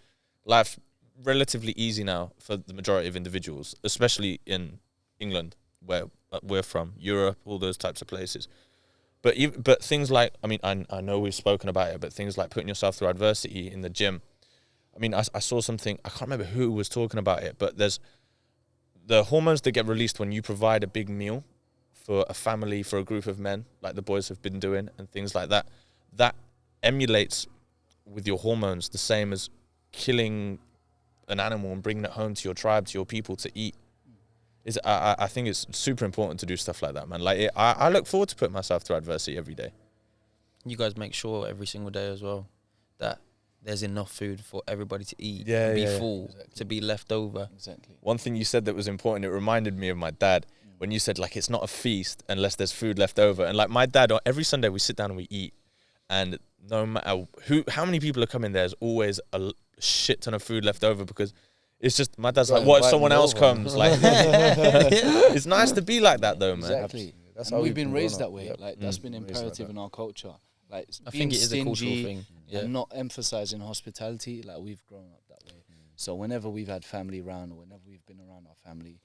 life's relatively easy now for the majority of individuals, especially in England, where we're from, Europe, all those types of places. But things like, I mean, I know we've spoken about it, but things like putting yourself through adversity in the gym. I mean, I saw something, I can't remember who was talking about it, but there's the hormones that get released when you provide a big meal for a family, for a group of men, like the boys have been doing, and things like that. That emulates with your hormones the same as killing an animal and bringing it home to your tribe, to your people to eat. I think it's super important to do stuff like that, man. Like, I look forward to putting myself through adversity every day. You guys make sure every single day as well that there's enough food for everybody to eat, Yeah, to be yeah, full, exactly. to be left over. Exactly. One thing you said that was important, it reminded me of my dad when you said, like, it's not a feast unless there's food left over. And like my dad, every Sunday we sit down and we eat, and no matter how many people are coming, there's always a shit ton of food left over because it's just, my dad's like, what if someone else comes? Like, it's nice to be like that though, man. Exactly. That's And how we've been grown raised up. that way. Yep. Like that's been Raised like imperative that. in our culture. Like I being think it is a cultural stingy thing. Yeah. and not emphasizing hospitality. Like we've grown up that way. So whenever we've had family around or whenever we've been around our family,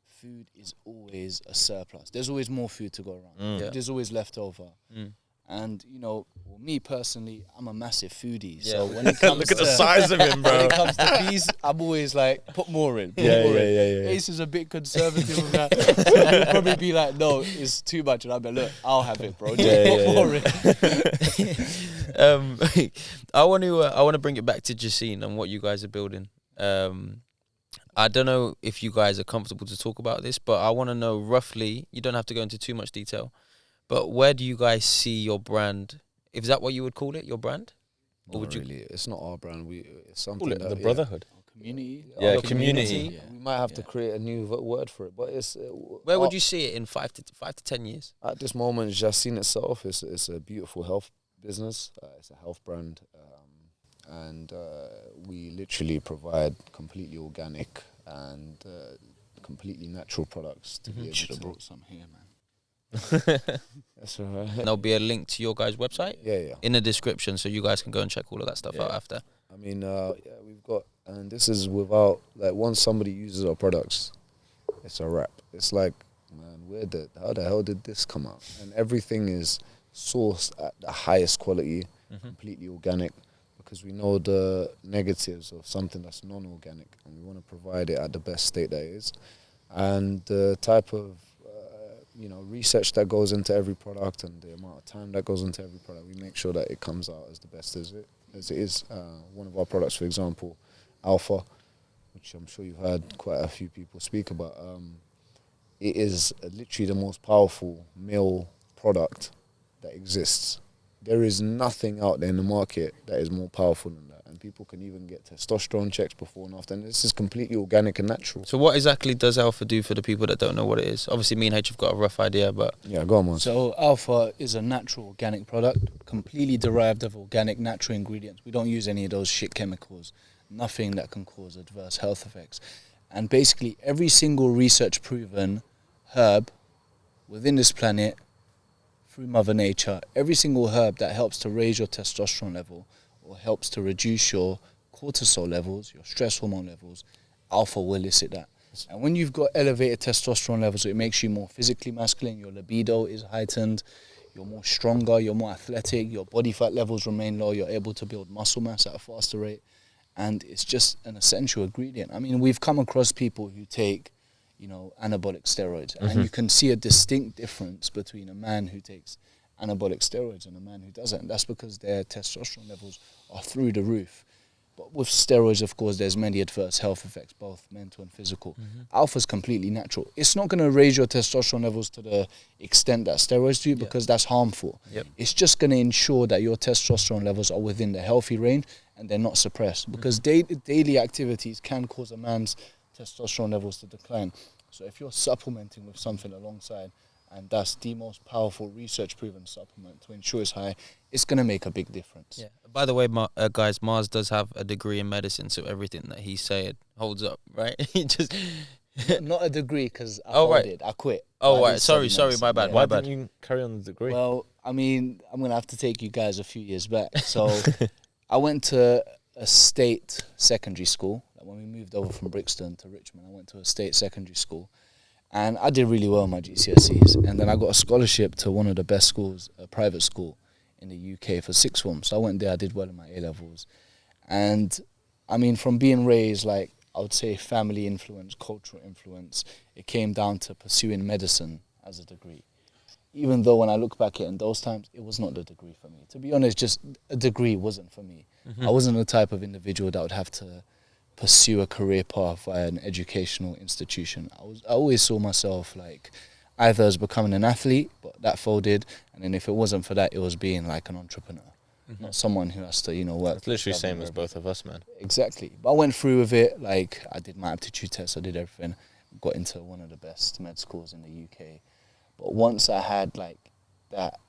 food is always a surplus. There's always more food to go around. Yeah. There's always leftover. Mm. And you know, me personally, I'm a massive foodie. Yeah. So when it comes Look at the to size of him, when bro. it comes to feast, I'm always like, put more in. Put Yeah, more yeah, in. yeah. Ace is a bit conservative with that. So he'd probably be like, no, it's too much. And I'll be like, look, I'll have it, bro. Just put more in. I want to bring it back to Jaceen and what you guys are building. I don't know if you guys are comfortable to talk about this, but I want to know roughly. You don't have to go into too much detail, but where do you guys see your brand? Is that what you would call it, your brand? Or would you really? It's not our brand. It's something Call it that, the brotherhood. Community. Yeah, our community. We might have to create a new word for it, but it's. Where would you see it in 5 to 10 years? At this moment, Jaceen itself is a beautiful health business. It's a health brand, and we literally provide completely organic and completely natural products to be able Should have to. brought some here, man. That's all right. There'll be a link to your guys' website Yeah. in the description, so you guys can go and check all of that stuff out after. I mean, we've got, and this is without, like, once somebody uses our products, it's a wrap. It's like, man, how the hell did this come out? And everything is sourced at the highest quality, completely organic, because we know the negatives of something that's non-organic, and we want to provide it at the best state that it is. And the type of research that goes into every product and the amount of time that goes into every product, we make sure that it comes out as the best as it is. One of our products, for example, Alpha, which I'm sure you've heard quite a few people speak about, it is literally the most powerful male product that exists. There is nothing out there in the market that is more powerful than that. And people can even get testosterone checks before and after. And this is completely organic and natural. So what exactly does Alpha do for the people that don't know what it is? Obviously, me and H have got a rough idea, but... Yeah, go on, man. So Alpha is a natural organic product, completely derived of organic natural ingredients. We don't use any of those shit chemicals, nothing that can cause adverse health effects. And basically every single research proven herb within this planet, through Mother Nature, every single herb that helps to raise your testosterone level or helps to reduce your cortisol levels, your stress hormone levels, Alpha will elicit that. And when you've got elevated testosterone levels, it makes you more physically masculine, your libido is heightened, you're more stronger, you're more athletic, your body fat levels remain low, you're able to build muscle mass at a faster rate, and it's just an essential ingredient. I mean, we've come across people who take, anabolic steroids, and you can see a distinct difference between a man who takes anabolic steroids and a man who doesn't. And that's because their testosterone levels are through the roof. But with steroids, of course, there's many adverse health effects, both mental and physical. Alpha's completely natural. It's not going to raise your testosterone levels to the extent that steroids do, because that's harmful. It's just going to ensure that your testosterone levels are within the healthy range and they're not suppressed, because daily activities can cause a man's testosterone levels to decline. So if you're supplementing with something alongside, and that's the most powerful research-proven supplement to ensure it's high, it's going to make a big difference. Yeah. By the way, guys, Marz does have a degree in medicine, so everything that he said holds up, right? He just Not a degree, because I quit. Oh, I right. Sorry, my bad. Why didn't you carry on the degree? Well, I mean, I'm going to have to take you guys a few years back. So I went to a state secondary school. Like when we moved over from Brixton to Richmond, I went to a state secondary school. And I did really well in my GCSEs. And then I got a scholarship to one of the best schools, a private school in the UK for sixth form. So I went there, I did well in my A-levels. And, I mean, from being raised, like, I would say family influence, cultural influence, it came down to pursuing medicine as a degree. Even though when I look back at it in those times, it was not the degree for me. To be honest, just a degree wasn't for me. I wasn't the type of individual that would have to pursue a career path via an educational institution. I always saw myself like either as becoming an athlete, but that folded, and then if it wasn't for that, it was being like an entrepreneur, not someone who has to, work. It's literally the same as both of us, man. Exactly. But I went through with it. Like, I did my aptitude test, I did everything, got into one of the best med schools in the UK. But once I had like that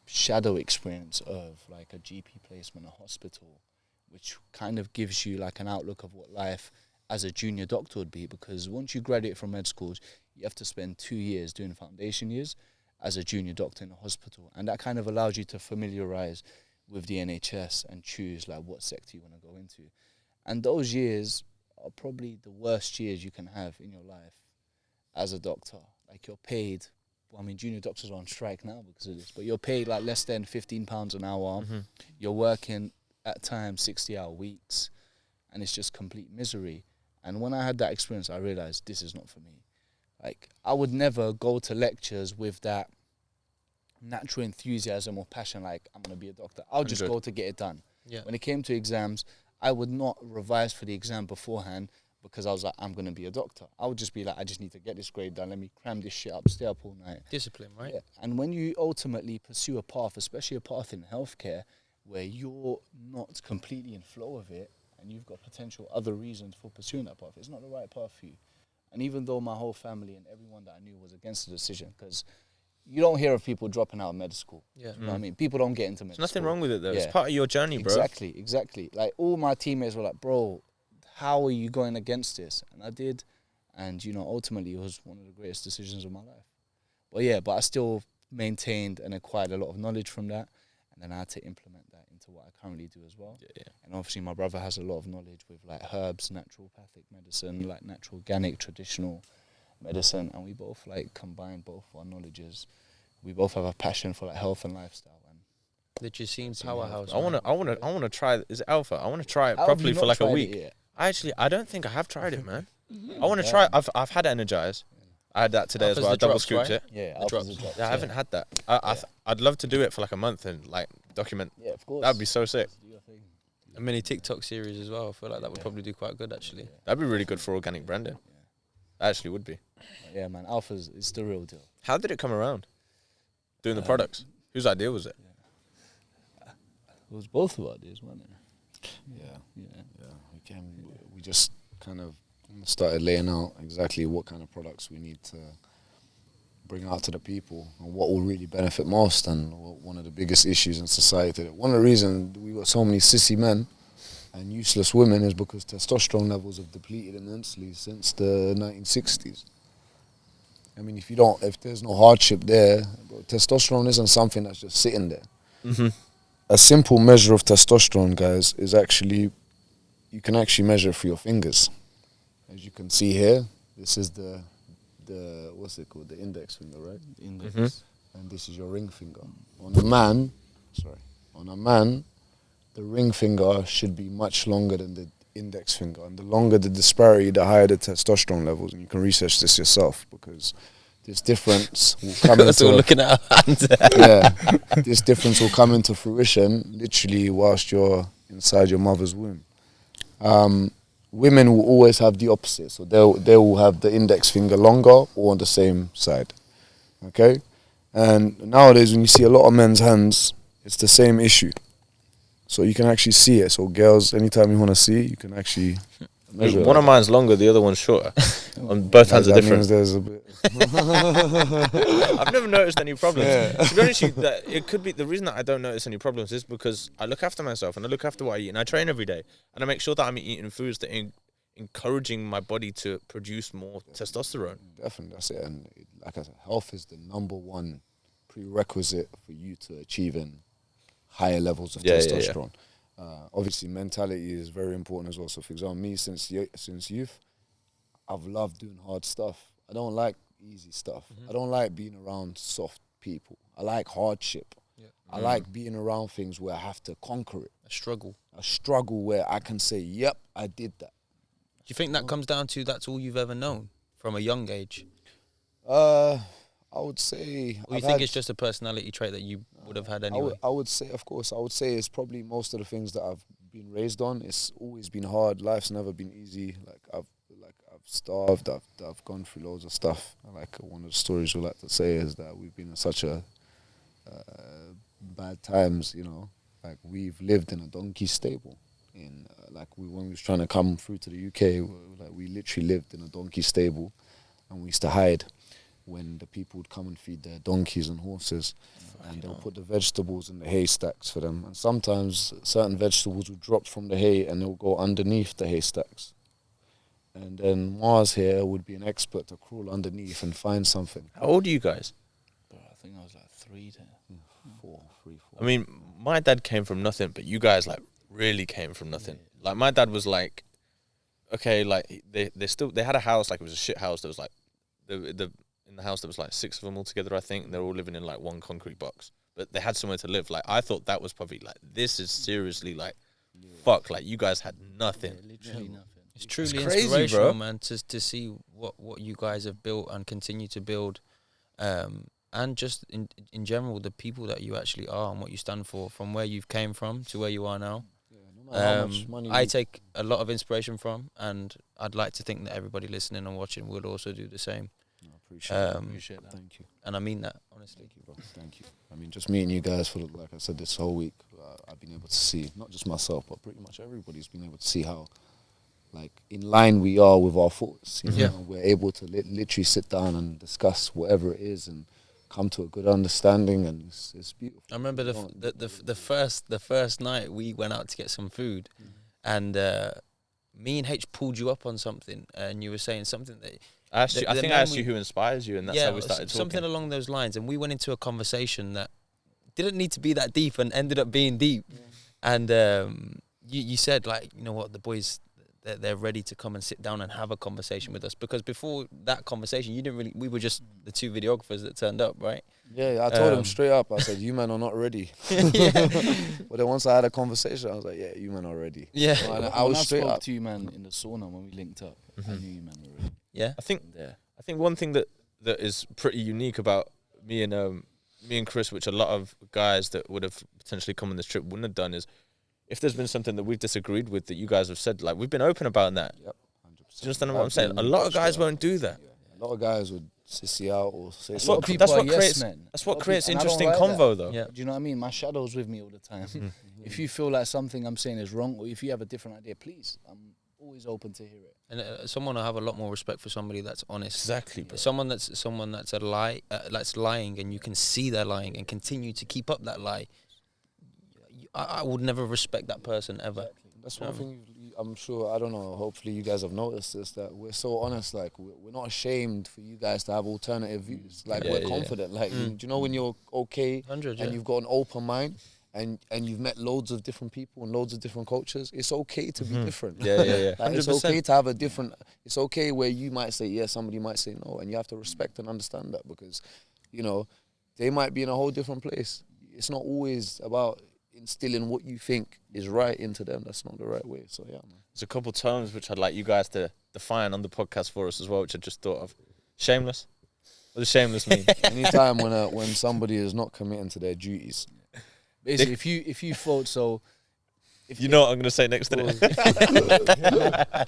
shadow experience of like a GP placement, a hospital, which kind of gives you like an outlook of what life as a junior doctor would be, because once you graduate from med schools, you have to spend 2 years doing foundation years as a junior doctor in a hospital, and that kind of allows you to familiarize with the NHS and choose like what sector you want to go into. And those years are probably the worst years you can have in your life as a doctor. Like, you're paid, well, I mean, junior doctors are on strike now because of this, but you're paid like less than £15 an hour. You're working at times 60-hour weeks, and it's just complete misery. And when I had that experience, I realized this is not for me. Like, I would never go to lectures with that natural enthusiasm or passion, like, I'm going to be a doctor. I'll just go to get it done. When it came to exams, I would not revise for the exam beforehand because I was like, I'm going to be a doctor. I would just be like, I just need to get this grade done. Let me cram this shit up, stay up all night. Discipline, right? Yeah. And when you ultimately pursue a path, especially a path in healthcare, where you're not completely in flow of it, and you've got potential other reasons for pursuing that path, it's not the right path for you. And even though my whole family and everyone that I knew was against the decision, because you don't hear of people dropping out of med school. You know what I mean? People don't get into med school. There's nothing wrong with it, though. It's part of your journey, bro. Exactly. Like, all my teammates were like, bro, how are you going against this? And I did. And, ultimately it was one of the greatest decisions of my life. But I still maintained and acquired a lot of knowledge from that. And then I had to implement that into what I currently do as well. And obviously my brother has a lot of knowledge with like herbs, naturopathic medicine, like natural organic traditional medicine, and we both like combine both our knowledges. We both have a passion for like health and lifestyle. And the Jaceen powerhouse. I wanna try. Is it Alpha? I wanna try it properly for like a week. I don't think I have tried it, man. I wanna try. I've had Energize. I had that today as well. I double scooped it. Yeah, I haven't had that. I'd love to do it for like a month and like document. Yeah, of course. That'd be so sick. A mini TikTok series as well. I feel like that would probably do quite good, actually. That'd be really good for organic branding. That actually would be. Yeah, man. Alpha's is the real deal. How did it come around? Doing the products. Whose idea was it? It was both of our ideas, wasn't it? Yeah. We just kind of started laying out exactly what kind of products we need to bring out to the people and what will really benefit most, and one of the biggest issues in society. One of the reasons we got so many sissy men and useless women is because testosterone levels have depleted immensely since the 1960s. I mean, if there's no hardship there, testosterone isn't something that's just sitting there. A simple measure of testosterone, guys, is actually, you can actually measure through your fingers. As you can see here, this is the what's it called? The index finger, right? The index. And this is your ring finger. On a man, the ring finger should be much longer than the index finger. And the longer the disparity, the higher the testosterone levels. And you can research this yourself, because this difference will come into... We're looking at our hands. This difference will come into fruition literally whilst you're inside your mother's womb. Women will always have the opposite. So they will have the index finger longer or on the same side. Okay? And nowadays when you see a lot of men's hands, it's the same issue. So you can actually see it. So girls, anytime you want to see it, you can actually measure One of mine's longer, the other one's shorter. On both hands are that different. means there's a bit. I've never noticed any problems. To be honest with you, that it could be the reason that I don't notice any problems is because I look after myself and I look after what I eat and I train every day and I make sure that I'm eating foods that are encouraging my body to produce more testosterone. Definitely, that's it. And like I said, health is the number one prerequisite for you to achieving higher levels of testosterone. Obviously, mentality is very important as well. So, for example, me since youth, I've loved doing hard stuff. I don't like easy stuff. I don't like being around soft people. I like hardship. I like being around things where I have to conquer it. A struggle. A struggle where I can say, yep, I did that. Do you think that comes down to that's all you've ever known from a young age? I would say... Or you think it's just a personality trait that you would have had anyway? I would say, of course, I would say it's probably most of the things that I've been raised on. It's always been hard. Life's never been easy. I've starved. I've gone through loads of stuff. Like one of the stories we like to say is that we've been in such a bad times. You know, like we've lived in a donkey stable. When we was trying to come through to the UK, we literally lived in a donkey stable, and we used to hide when the people would come and feed their donkeys and horses, and they'll put the vegetables in the haystacks for them. And sometimes certain vegetables would drop from the hay and they'll go underneath the haystacks. And then Mars here would be an expert to crawl underneath and find something. How old are you guys? Bro, I think I was like 3 then. 4. I mean, my dad came from nothing, but you guys like really came from nothing. Like my dad was like, okay, like they had a house, like it was a shit house. There was like in the house there was like 6 of them all together, I think. And they're all living in like one concrete box, but they had somewhere to live. Like I thought that was probably like, this is seriously like, fuck, like you guys had nothing. Literally nothing. It's truly crazy, inspirational, bro. man, to see what you guys have built and continue to build, and just in general the people that you actually are and what you stand for, from where you've came from to where you are now. No matter how much money I take a lot of inspiration from, and I'd like to think that everybody listening and watching would also do the same. I appreciate that. Thank you. And I mean that, honestly. Thank you, bro. Thank you. I mean, just meeting you guys for, like I said, this whole week, I've been able to see, not just myself, but pretty much everybody's been able to see how, like, in line we are with our thoughts. You know? We're able to literally sit down and discuss whatever it is and come to a good understanding, and it's beautiful. I remember the first night we went out to get some food, and me and H pulled you up on something, and you were saying something that I think I asked you who inspires you, and that's how we started talking. Something along those lines, and we went into a conversation that didn't need to be that deep and ended up being deep. And you said, like, you know what, the boys, they're ready to come and sit down and have a conversation with us, because before that conversation, we were just the 2 videographers that turned up, right? Yeah, I told him straight up. I said, you men are not ready. But then once I had a conversation, I was like, yeah, you men are ready. Yeah. And I was straight spoke up to you, man, in the sauna when we linked up. I knew you, man, were ready. Yeah. I think one thing that is pretty unique about me and Chris, which a lot of guys that would have potentially come on this trip wouldn't have done, is if there's been something that we've disagreed with that you guys have said, like, we've been open about that. Yep, 100%. Do you understand what I'm saying? A lot of guys won't do that. A lot of guys would sissy out or say That's something. what creates and I don't interesting like convo, that. though. Yeah. Do you know what I mean? My shadow's with me all the time. If you feel like something I'm saying is wrong, or if you have a different idea, please, I'm always open to hear it. And someone will have a lot more respect for somebody that's honest. Exactly, bro. Someone that's a lie, that's lying, and you can see they're lying and continue to keep up that lie. I would never respect that person ever. That's one thing I'm sure, I don't know, hopefully you guys have noticed this, that we're so honest, like we're not ashamed for you guys to have alternative views. Like we're confident. Like, do you know when you're okay and you've got an open mind and you've met loads of different people and loads of different cultures, it's okay to be different. Yeah. Like, it's okay to have a different, it's okay where you might say yes, somebody might say no, and you have to respect and understand that, because, you know, they might be in a whole different place. It's not always about instilling what you think is right into them. That's not the right way. So yeah, man. There's a couple terms which I'd like you guys to define on the podcast for us as well, which I just thought of. Shameless. What does shameless mean? Anytime when somebody is not committing to their duties. Basically, if you thought so, You know what I'm going to say next to that?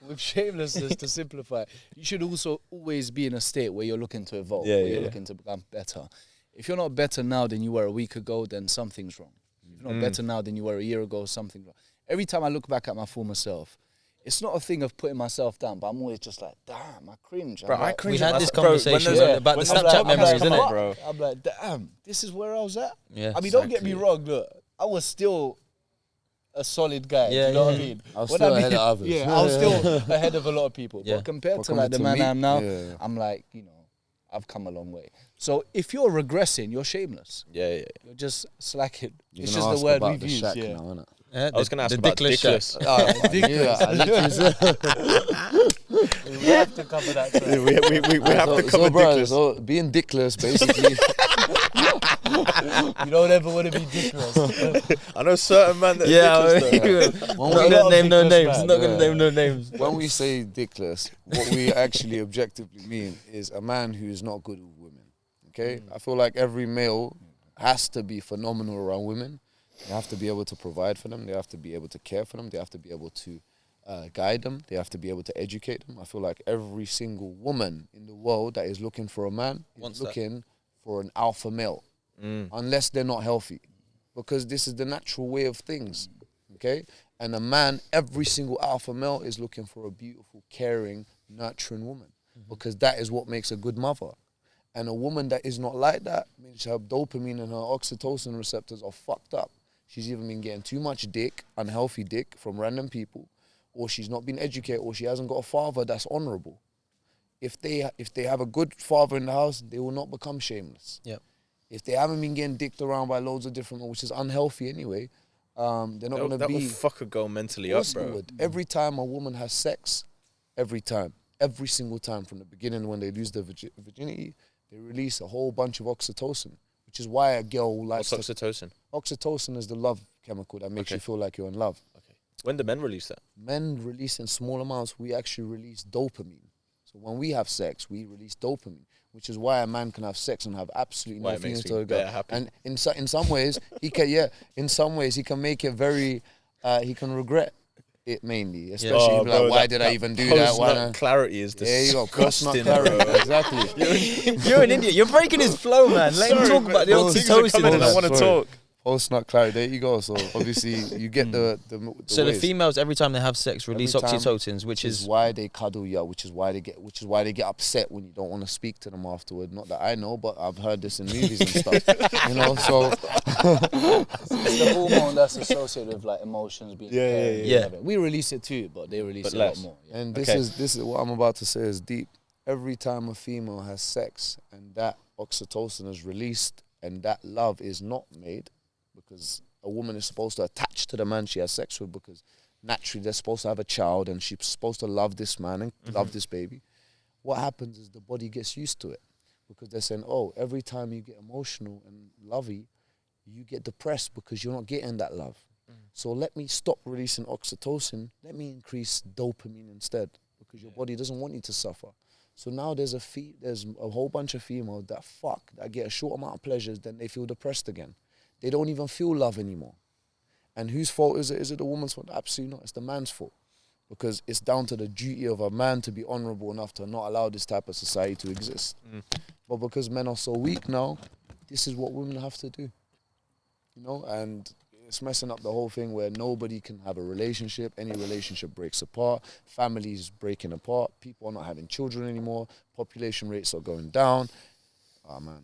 With shamelessness, to simplify, you should also always be in a state where you're looking to evolve, Yeah, where yeah, you're yeah. looking to become better. If you're not better now than you were a week ago, then something's wrong. If you're not better now than you were a year ago, something's wrong. Every time I look back at my former self, it's not a thing of putting myself down, but I'm always just like, damn, I cringe. Bro, I'm I like, cringe. We had at this myself. Bro, when conversation there's about the when Snapchat there's memories, come innit? up, bro. I'm like, damn, this is where I was at. Yeah. I mean, don't get me wrong, look, I was still a solid guy. Yeah, you know what I yeah. mean? I was When still ahead of others. Yeah, I was still ahead of a lot of people. Yeah. But compared But to like the compared man to I me, am now, yeah. I'm like, you know, I've come a long way. So if you're regressing, you're shameless. Yeah. You're just slacking. You're it's gonna just ask the word about we've the used. shack Yeah. now, innit? I was going to ask the about dickless dickless. I literally said. We have to cover that. We have to cover bro, dickless. so being dickless, basically. You don't ever want to be dickless. I know certain man that Yeah, dickless though. When not we- gonna name no dickless names. man, Not gonna yeah. name no names. when we say dickless, what we actually objectively mean is a man who is not good with women. Okay, I feel like every male has to be phenomenal around women. They have to be able to provide for them. They have to be able to care for them. They have to be able to guide them. They have to be able to educate them. I feel like every single woman in the world that is looking for a man is looking for an alpha male, unless they're not healthy, because this is the natural way of things. Okay, and a man, every single alpha male is looking for a beautiful, caring, nurturing woman, because that is what makes a good mother. And a woman that is not like that means her dopamine and her oxytocin receptors are fucked up. She's either been getting too much dick, unhealthy dick from random people, or she's not been educated, or she hasn't got a father that's honorable. If they have a good father in the house, they will not become shameless. Yep. If they haven't been getting dicked around by loads of different, which is unhealthy anyway, they're not going to That be. will fuck a girl mentally Of up, course it bro. would. Every time a woman has sex, every single time from the beginning when they lose their virginity, they release a whole bunch of oxytocin, which is why a girl likes What's oxytocin? Oxytocin is the love chemical that makes you feel like you're in love. Okay. When do men release that? Men release in small amounts. We actually release dopamine. So when we have sex, we release dopamine, which is why a man can have sex and have absolutely Why no it makes feelings me to a girl. bare happy. And in some ways, he can in some ways he can make it very. He can regret it mainly, especially Oh, he'll be like, why did I even do that? Why Post-nut clarity is There you go, post-nut disgusting, clarity. bro. Exactly. You're an idiot. You're breaking his flow, man. Let him talk about the Things are coming and I oxytocin. want to Sorry. talk. Post-nut clarity. There you go. So obviously you get the So the ways. females, every time they have sex, release Every time, oxytocins, which is is why they cuddle you, which is why they get upset when you don't want to speak to them afterward. Not that I know, but I've heard this in movies and stuff. You know, so It's the hormone that's associated with like emotions being caring, yeah. whatever. We release it too, but they release But it less. a lot more. Yeah. and Okay. this is what I'm about to say is deep. Every time a female has sex and that oxytocin is released and that love is not made, because a woman is supposed to attach to the man she has sex with, because naturally they're supposed to have a child and she's supposed to love this man and love this baby. What happens is the body gets used to it, because they're saying, oh, every time you get emotional and lovey, you get depressed because you're not getting that love. So let me stop releasing oxytocin. Let me increase dopamine instead, because your body doesn't want you to suffer. So now there's a whole bunch of females that get a short amount of pleasures, then they feel depressed again. They don't even feel love anymore. And whose fault is it? Is it the woman's fault? Absolutely not. It's the man's fault. Because it's down to the duty of a man to be honorable enough to not allow this type of society to exist. But because men are so weak now, this is what women have to do. You know, and it's messing up the whole thing where nobody can have a relationship. Any relationship breaks apart. Families breaking apart. People are not having children anymore. Population rates are going down. Oh, man.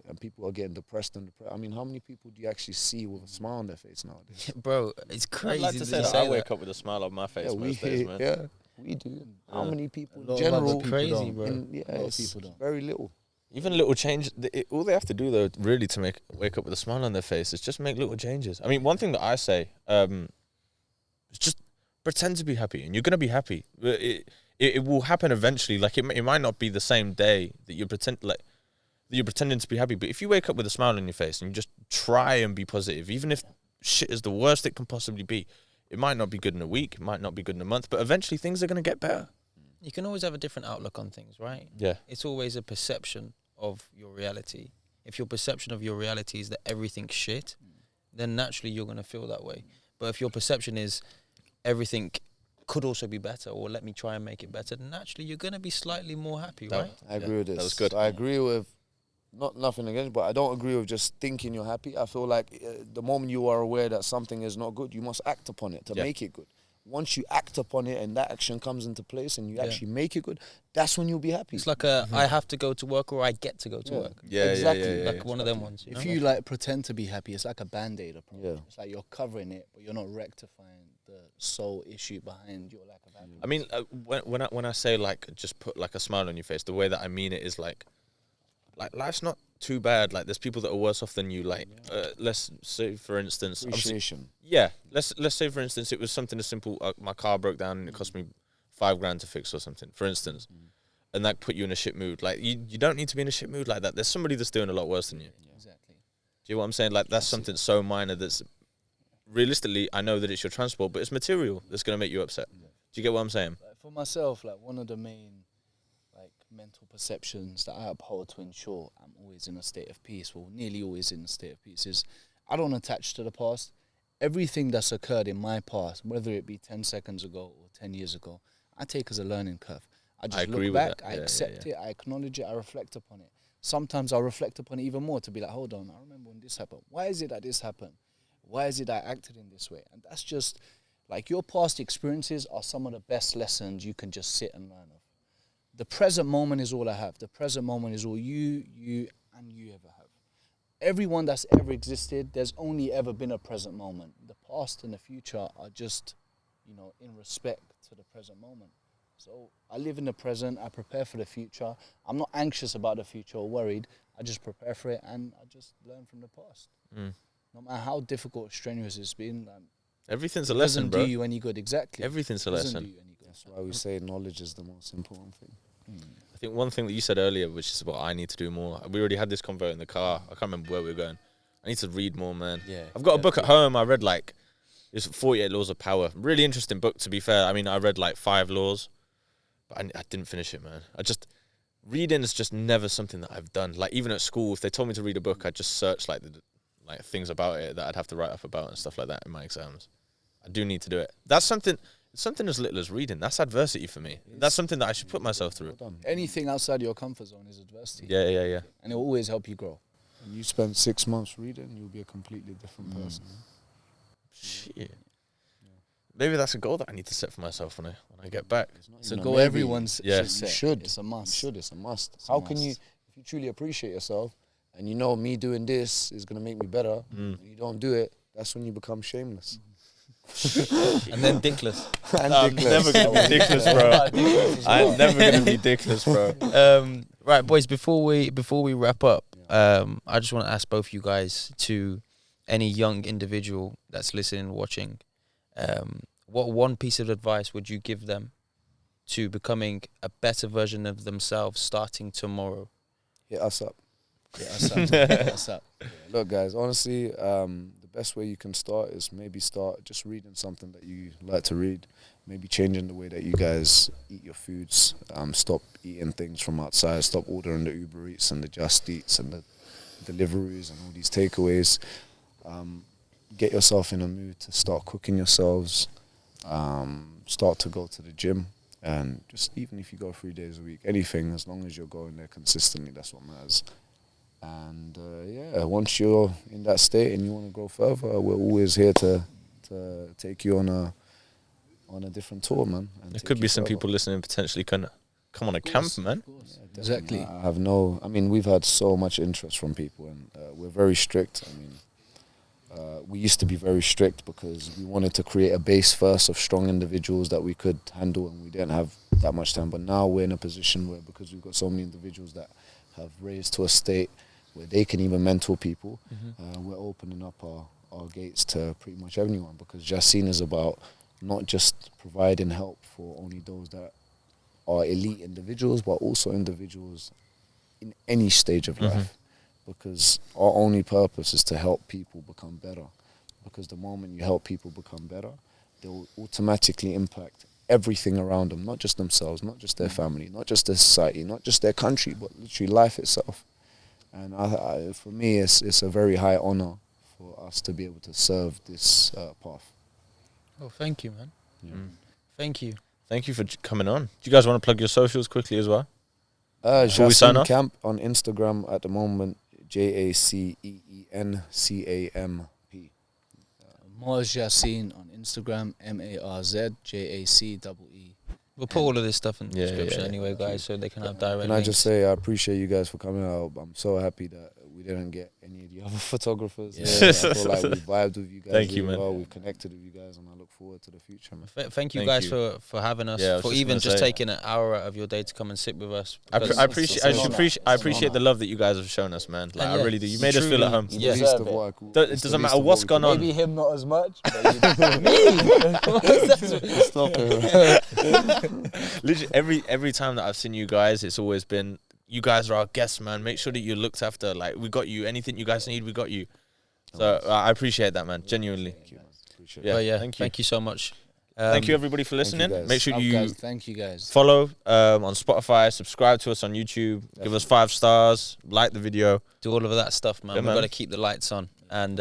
And people are getting depressed and depressed. I mean, how many people do you actually see with a smile on their face nowadays? bro, it's I'd crazy. like to that say you that I wake up with a smile on my face Yeah, most days, man. we do. How many people A in lot of general? other people crazy, don't. bro. Yeah, A lot of it's people don't. very little. Even little change, all they have to do though, really, to wake up with a smile on their face, is just make little changes. I mean, one thing that I say, is just pretend to be happy, and you're gonna be happy. It will happen eventually. Like it might not be the same day that you're pretending to be happy, but if you wake up with a smile on your face and you just try and be positive, even if shit is the worst it can possibly be, it might not be good in a week, it might not be good in a month, but eventually things are gonna get better. You can always have a different outlook on things, right? Yeah. It's always a perception of your reality. If your perception of your reality is that everything's shit, then naturally you're going to feel that way. But if your perception is everything could also be better, or let me try and make it better, then naturally you're going to be slightly more happy, right? I agree with this. That was good. I agree with, nothing against, but I don't agree with just thinking you're happy. I feel like the moment you are aware that something is not good, you must act upon it to make it good. Once you act upon it and that action comes into place and you actually make it good, that's when you'll be happy. It's like I have to go to work or I get to go to work. Yeah, exactly. Like one of them ones. If you like pretend to be happy, it's like a band-aid approach. Yeah. It's like you're covering it, but you're not rectifying the sole issue behind your lack of happiness. I mean, when I say like just put like a smile on your face, the way that I mean it is like life's not too bad. Like there's people that are worse off than you. Like let's say for instance, Appreciation. let's say for instance it was something as simple. My car broke down and it cost me $5,000 to fix or something. For instance, and that put you in a shit mood. Like you don't need to be in a shit mood like that. There's somebody that's doing a lot worse than you. Exactly. Do you know what I'm saying? Like that's something so minor that's realistically, I know that it's your transport, but it's material that's gonna make you upset. Do you get what I'm saying? Like for myself, like one of the main like mental perceptions that I uphold to ensure I'm always in a state of peace, well, nearly always in a state of peace, is I don't attach to the past. Everything that's occurred in my past, whether it be 10 seconds ago or 10 years ago, I take as a learning curve. I just look back, I accept it, I acknowledge it, I reflect upon it. Sometimes I'll reflect upon it even more to be like, hold on, I remember when this happened. Why is it that this happened? Why is it that I acted in this way? And that's just, like, your past experiences are some of the best lessons you can just sit and learn of. The present moment is all I have. The present moment is all you ever have. Everyone that's ever existed, there's only ever been a present moment. The past and the future are just, in respect to the present moment. So I live in the present, I prepare for the future. I'm not anxious about the future or worried. I just prepare for it and I just learn from the past. No matter how difficult or strenuous it's been, Everything's a lesson, bro. doesn't do you any good. Exactly. Everything's a Doesn't lesson. do you any good. That's why we say knowledge is the most important thing. I think one thing that you said earlier, which is what I need to do more. We already had this convo in the car. I can't remember where we were going. I need to read more, man. Yeah. I've got a book at home. I read it's 48 Laws of Power. Really interesting book, to be fair. I mean, I read 5 laws, but I didn't finish it, man. Reading is just never something that I've done. Like even at school, if they told me to read a book, I'd just search the things about it that I'd have to write up about and stuff like that in my exams. I do need to do it. That's something as little as reading. That's adversity for me. That's something that I should put myself through. Anything outside your comfort zone is adversity. Yeah. And it will always help you grow. When you spend 6 months reading, you'll be a completely different person. Shit. Maybe that's a goal that I need to set for myself when I get back. It's a goal everyone's Yeah. should set. You should. It's a must. It's a must. It's a How can you, must. if you truly appreciate yourself, and you know me doing this is going to make me better, and you don't do it, that's when you become shameless. And then dickless. And I'm never going to be dickless, bro. I'm never going to be dickless, bro. Right, boys, before we wrap up, I just want to ask both you guys, to any young individual that's listening, watching, what one piece of advice would you give them to becoming a better version of themselves starting tomorrow? Hit us up. What's up? Look, guys, honestly, the best way you can start is maybe start just reading something that you like to read, maybe changing the way that you guys eat your foods, stop eating things from outside, stop ordering the Uber Eats and the Just Eats and the deliveries and all these takeaways. Get yourself in a mood to start cooking yourselves, start to go to the gym, and just even if you go 3 days a week, anything, as long as you're going there consistently, that's what matters. And once you're in that state and you want to go further, we're always here to take you on a different tour, man. There could be some people listening potentially can come on a camp, man. Yeah, Exactly. We've had so much interest from people, and we're very strict. We used to be very strict because we wanted to create a base first of strong individuals that we could handle, and we didn't have that much time. But now we're in a position where, because we've got so many individuals that have raised to a state where they can even mentor people, we're opening up our gates to pretty much everyone, because Jaceen is about not just providing help for only those that are elite individuals, but also individuals in any stage of life. Because our only purpose is to help people become better. Because the moment you help people become better, they will automatically impact everything around them, not just themselves, not just their family, not just their society, not just their country, but literally life itself. And for me, it's a very high honor for us to be able to serve this path. Oh, thank you, man. Yeah. Thank you. Thank you for coming on. Do you guys want to plug your socials quickly as well? Before we sign Jaceen off? Camp on Instagram at the moment. JACEENCAMP. Marz Jaceen on Instagram, MarzJaceE. We'll put all of this stuff in the Yeah, description yeah, anyway, guys, so they can have direct Can I links. just say I appreciate you guys for coming out. I'm so happy that we didn't get any of the other photographers. Yeah. I feel like we vibed with you guys. Thank you, really man. well. We've connected with you guys, and I look forward to the future, man. Thank you Thank guys you. for having us, Yeah, I was for just even gonna just say- taking an hour out of your day to come and sit with us. I because- appreciate the love that you guys have shown us, man. Like, And I yeah, really do. You you made us feel at truly- home. Yeah. Least of what I could- It it's the doesn't least matter of what's what we gone could on. do. Maybe him not as much. Stop it. Literally every time that I've seen you guys, it's always been, you guys are our guests, man. Make sure that you're looked after. Like, we got you. Anything you guys need, we got you. So I appreciate that, man. Genuinely. Thank you, man. Appreciate Yeah, But yeah, thank you. so much. Thank you, everybody, for you, listening. guys. Make sure you Thank you guys. follow on Spotify, subscribe to us on YouTube, give us 5 stars, like the video. Do all of that stuff, man. Yeah, We've man. got to keep the lights on. And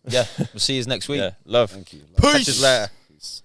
yeah, we'll see you next week. Yeah, love. Thank you. Catch us later. Peace.